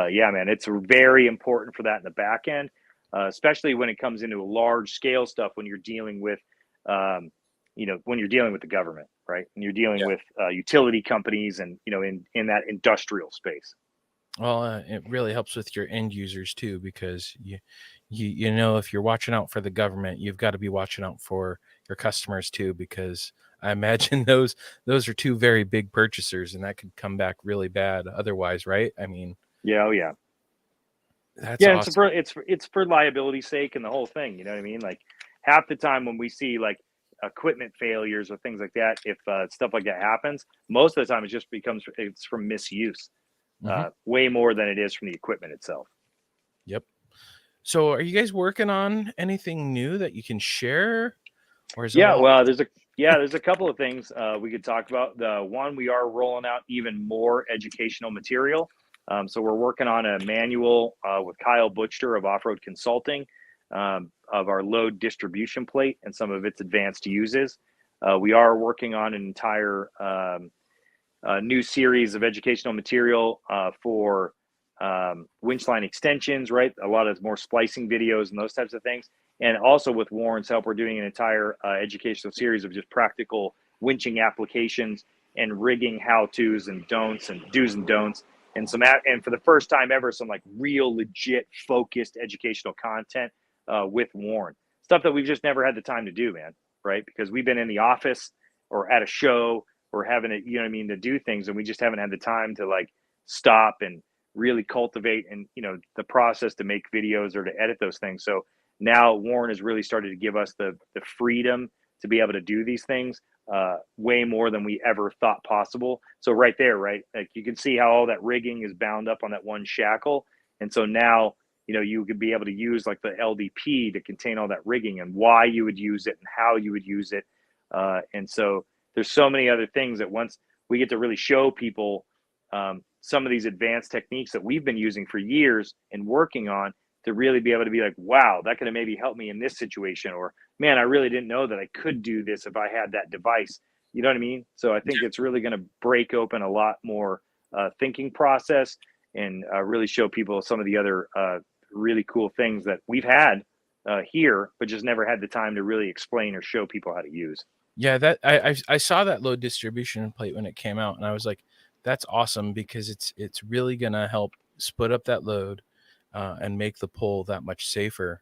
Speaker 3: yeah, man, it's very important for that in the back end, especially when it comes into large scale stuff, when you're dealing with, when you're dealing with the government, right? And you're dealing with utility companies and, in that industrial space.
Speaker 2: Well, it really helps with your end users too, because if you're watching out for the government, you've got to be watching out for your customers too, because I imagine those are two very big purchasers, and that could come back really bad otherwise, right? I mean,
Speaker 3: yeah.
Speaker 2: That's awesome.
Speaker 3: It's for liability's sake and the whole thing. You know what I mean? Like half the time when we see like equipment failures or things like that, if stuff like that happens, most of the time it's from misuse. Way more than it is from the equipment itself.
Speaker 2: Yep. So are you guys working on anything new that you can share? Or is
Speaker 3: there's a couple of things we could talk about. The one, we are rolling out even more educational material. So we're working on a manual with Kyle Butcher of Offroad Consulting of our load distribution plate and some of its advanced uses. We are working on an entire new series of educational material for winch line extensions, right? A lot of more splicing videos and those types of things. And also with Warren's help, we're doing an entire educational series of just practical winching applications and rigging how-tos and don'ts and do's and don'ts. And and for the first time ever, some like real legit focused educational content with Warren. Stuff that we've just never had the time to do, man, right? Because we've been in the office or at a show or having it, to do things, and we just haven't had the time to like stop and really cultivate and the process to make videos or to edit those things. So now Warren has really started to give us the freedom to be able to do these things way more than we ever thought possible. So right there, right, like you can see how all that rigging is bound up on that one shackle, and so now you could be able to use like the LDP to contain all that rigging and why you would use it and how you would use it, and so there's so many other things that once we get to really show people some of these advanced techniques that we've been using for years and working on, to really be able to be like, wow, that could have maybe helped me in this situation, or man, I really didn't know that I could do this if I had that device. You know what I mean? So I think it's really going to break open a lot more thinking process and really show people some of the other really cool things that we've had here, but just never had the time to really explain or show people how to use.
Speaker 2: Yeah, that I saw that load distribution plate when it came out, and I was like, that's awesome, because it's really gonna help split up that load and make the pull that much safer.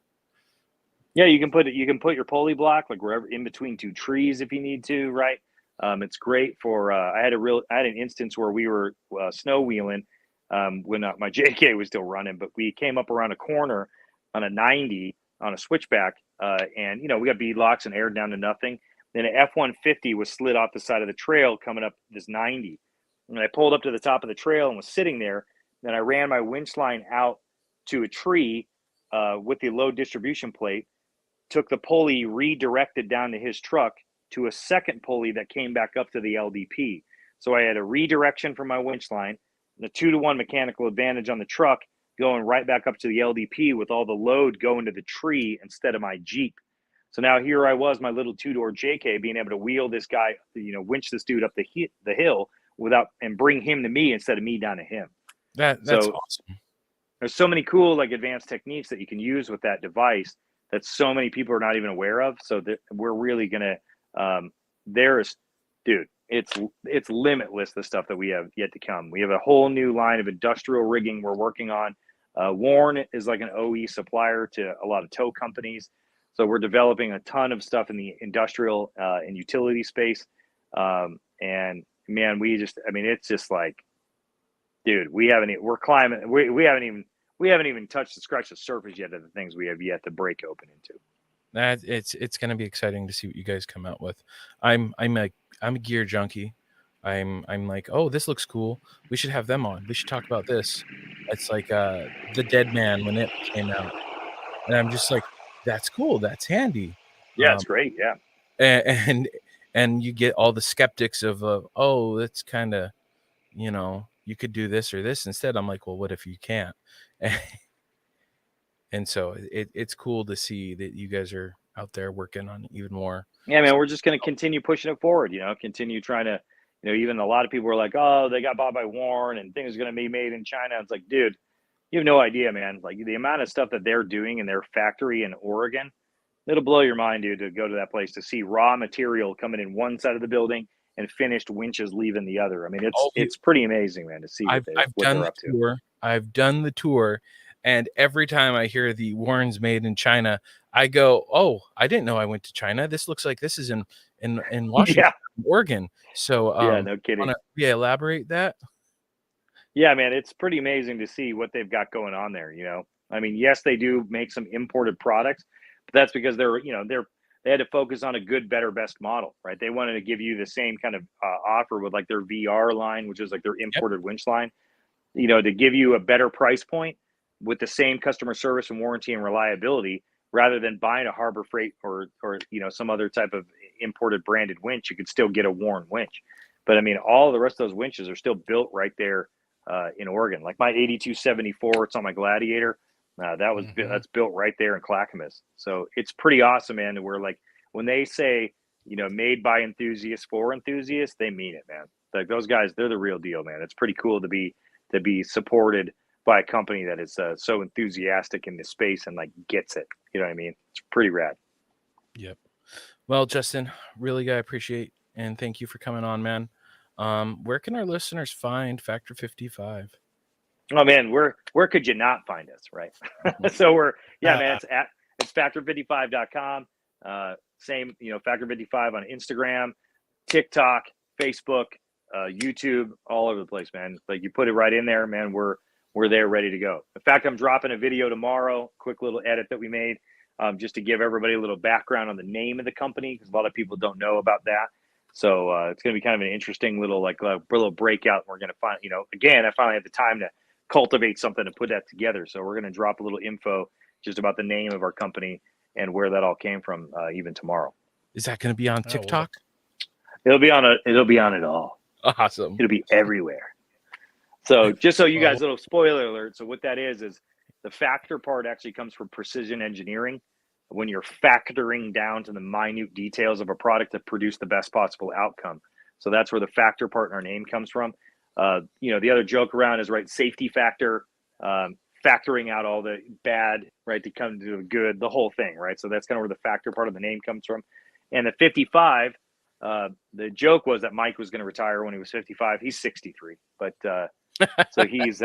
Speaker 3: Yeah, you can put your pulley block like wherever in between two trees if you need to, right? It's great for. I had an instance where we were snow wheeling when my JK was still running, but we came up around a corner on a 90 on a switchback, and we got bead locks and aired down to nothing. Then an F-150 was slid off the side of the trail coming up this 90, and I pulled up to the top of the trail and was sitting there. Then I ran my winch line out to a tree with the load distribution plate, took the pulley, redirected down to his truck to a second pulley that came back up to the LDP. So I had a redirection from my winch line, the 2-to-1 mechanical advantage on the truck, going right back up to the LDP with all the load going to the tree instead of my Jeep. So now here I was, my little 2-door JK, being able to wheel this guy, winch this dude up the hill and bring him to me instead of me down to him.
Speaker 2: That's awesome.
Speaker 3: There's so many cool like advanced techniques that you can use with that device that so many people are not even aware of. So that we're really gonna it's limitless, the stuff that we have yet to come. We have a whole new line of industrial rigging we're working on. Warren is like an OE supplier to a lot of tow companies. So we're developing a ton of stuff in the industrial and utility space. And man, it's just like, dude, we haven't even scratched the surface yet of the things we have yet to break open into.
Speaker 2: That it's going to be exciting to see what you guys come out with. I'm a gear junkie. I'm like, oh, this looks cool. We should have them on. We should talk about this. It's like the Dead Man when it came out, and I'm just like, that's cool. That's handy.
Speaker 3: Yeah, it's great. Yeah,
Speaker 2: and you get all the skeptics of oh, that's kind of, you could do this or this instead. I'm like, well, what if you can't? And so it's cool to see that you guys are out there working on even more.
Speaker 3: Yeah, man, we're just going to continue pushing it forward, continue trying to, even a lot of people were like, oh, they got bought by Warren and things are going to be made in China. It's like, dude, you have no idea, man. Like the amount of stuff that they're doing in their factory in Oregon, it'll blow your mind, dude, to go to that place to see raw material coming in one side of the building and finished winches leaving the other. I mean, it's pretty amazing, man, to see what they're up to.
Speaker 2: I've done the tour. And every time I hear the Warren's made in China, I go, oh, I didn't know I went to China. This looks like this is in Washington, Oregon. So
Speaker 3: yeah, no kidding.
Speaker 2: Wanna elaborate that?
Speaker 3: Yeah, man, it's pretty amazing to see what they've got going on there. I mean, yes, they do make some imported products, but that's because they had to focus on a good, better, best model, right? They wanted to give you the same kind of offer with like their VR line, which is like their imported winch line, to give you a better price point with the same customer service and warranty and reliability, rather than buying a Harbor Freight or some other type of imported branded winch. You could still get a Warren winch, but I mean, all the rest of those winches are still built right there in Oregon. Like my 8274, it's on my Gladiator. That's built right there in Clackamas. So it's pretty awesome, man. We're like, when they say made by enthusiasts for enthusiasts, they mean it, man. Like those guys, they're the real deal, man. It's pretty cool to be supported by a company that is so enthusiastic in this space and like gets it. You know what I mean? It's pretty rad.
Speaker 2: Yep. Well, Justin, really, I appreciate and thank you for coming on, man. Where can our listeners find Factor 55?
Speaker 3: Oh man, where could you not find us, right? So man, it's factor55.com. Same, Factor 55 on Instagram, TikTok, Facebook, YouTube, all over the place, man. Like you put it right in there, man. We're there ready to go. In fact, I'm dropping a video tomorrow, quick little edit that we made, just to give everybody a little background on the name of the company, because a lot of people don't know about that. So it's going to be kind of an interesting little little breakout. We're going to find, again, I finally had the time to cultivate something to put that together. So we're going to drop a little info just about the name of our company and where that all came from, even tomorrow.
Speaker 2: Is that going to be on TikTok?
Speaker 3: It'll be on it all.
Speaker 2: Awesome.
Speaker 3: It'll be everywhere. So just so you guys, little spoiler alert. So what that is the factor part actually comes from precision engineering, when you're factoring down to the minute details of a product to produce the best possible outcome. So that's where the factor part in our name comes from. The other joke around is, right, safety factor, factoring out all the bad, right, to come to the good, the whole thing, right? So that's kind of where the factor part of the name comes from. And the 55, the joke was that Mike was going to retire when he was 55. He's 63, but so he's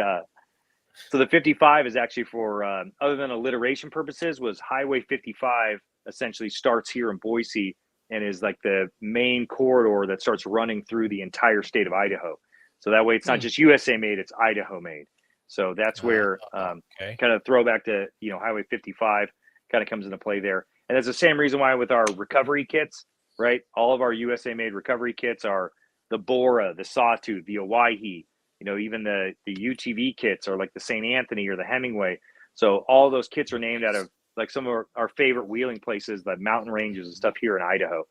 Speaker 3: so the 55 is actually for other than alliteration purposes, was Highway 55 essentially starts here in Boise and is like the main corridor that starts running through the entire state of Idaho. So that way it's not just USA made, it's Idaho made. So that's where
Speaker 1: okay.
Speaker 3: kind of throwback to, Highway 55 kind of comes into play there. And that's the same reason why with our recovery kits, right? All of our USA made recovery kits are the Bora, the Sawtooth, the Owyhee, even the UTV kits are like the St. Anthony or the Hemingway. So all those kits are named out of like some of our favorite wheeling places, the mountain ranges and stuff here in Idaho.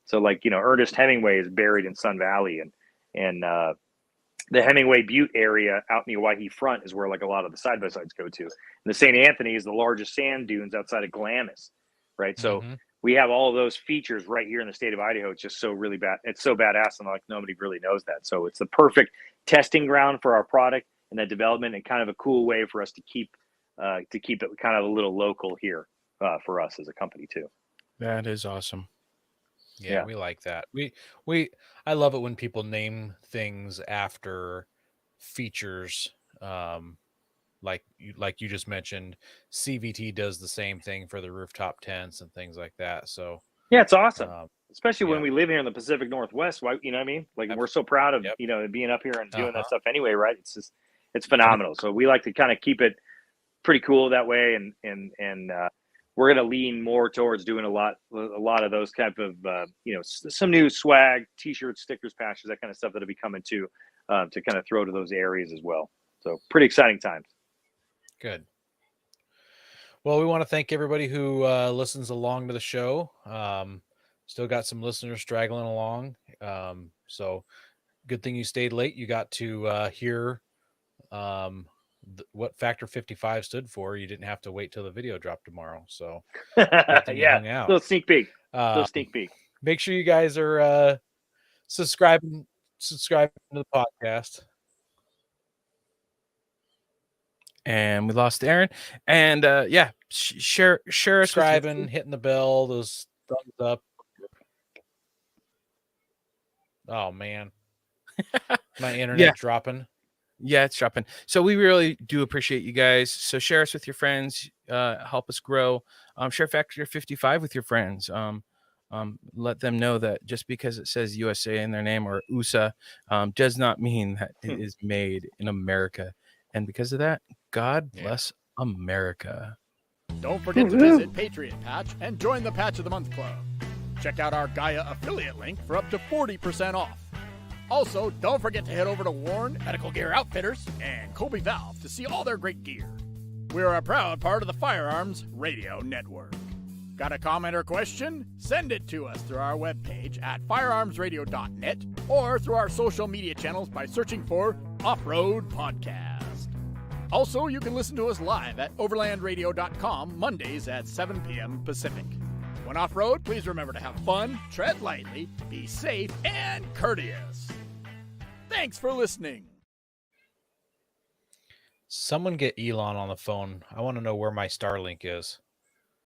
Speaker 3: So like, Ernest Hemingway is buried in Sun Valley, and the Hemingway Butte area out in the Owyhee front is where like a lot of the side-by-sides go to. And the St. Anthony is the largest sand dunes outside of Glamis, right? So we have all of those features right here in the state of Idaho. It's just so really bad. It's so badass, and like nobody really knows that. So it's the perfect testing ground for our product and that development, and kind of a cool way for us to keep it kind of a little local here for us as a company too.
Speaker 2: That is awesome.
Speaker 1: Yeah, we like that. I love it when people name things after features. Like you just mentioned, CVT does the same thing for the rooftop tents and things like that. So
Speaker 3: yeah, it's awesome, especially when we live here in the Pacific Northwest. Why, you know what I mean? Like we're so proud of being up here and doing that stuff anyway, right? It's phenomenal. So we like to kind of keep it pretty cool that way, and we're going to lean more towards doing a lot of those type of some new swag, t-shirts, stickers, patches, that kind of stuff that'll be coming to kind of throw to those areas as well. So pretty exciting times.
Speaker 1: Good. Well, we want to thank everybody who listens along to the show. Still got some listeners straggling along. So good thing you stayed late. You got to hear what Factor 55 stood for. You didn't have to wait till the video dropped tomorrow. So
Speaker 3: yeah, little sneak peek.
Speaker 1: Make sure you guys are subscribing to the podcast.
Speaker 2: And we lost Aaron. And share
Speaker 1: subscribing, hitting the bell, those thumbs up. Oh man, my internet's dropping.
Speaker 2: Yeah, it's dropping. So we really do appreciate you guys. So share us with your friends. Help us grow. Share Factor 55 with your friends. Let them know that just because it says USA in their name or USA does not mean that it is made in America. And because of that, God bless America.
Speaker 5: Don't forget to visit Patriot Patch and join the Patch of the Month Club. Check out our Gaia affiliate link for up to 40% off. Also, don't forget to head over to Warren Medical Gear Outfitters and Colby Valve to see all their great gear. We're a proud part of the Firearms Radio Network. Got a comment or question? Send it to us through our webpage at firearmsradio.net or through our social media channels by searching for Offroad Podcast. Also, you can listen to us live at overlandradio.com Mondays at 7 p.m. Pacific. When off-road, please remember to have fun, tread lightly, be safe, and courteous. Thanks for listening.
Speaker 1: Someone get Elon on the phone. I want to know where my Starlink is.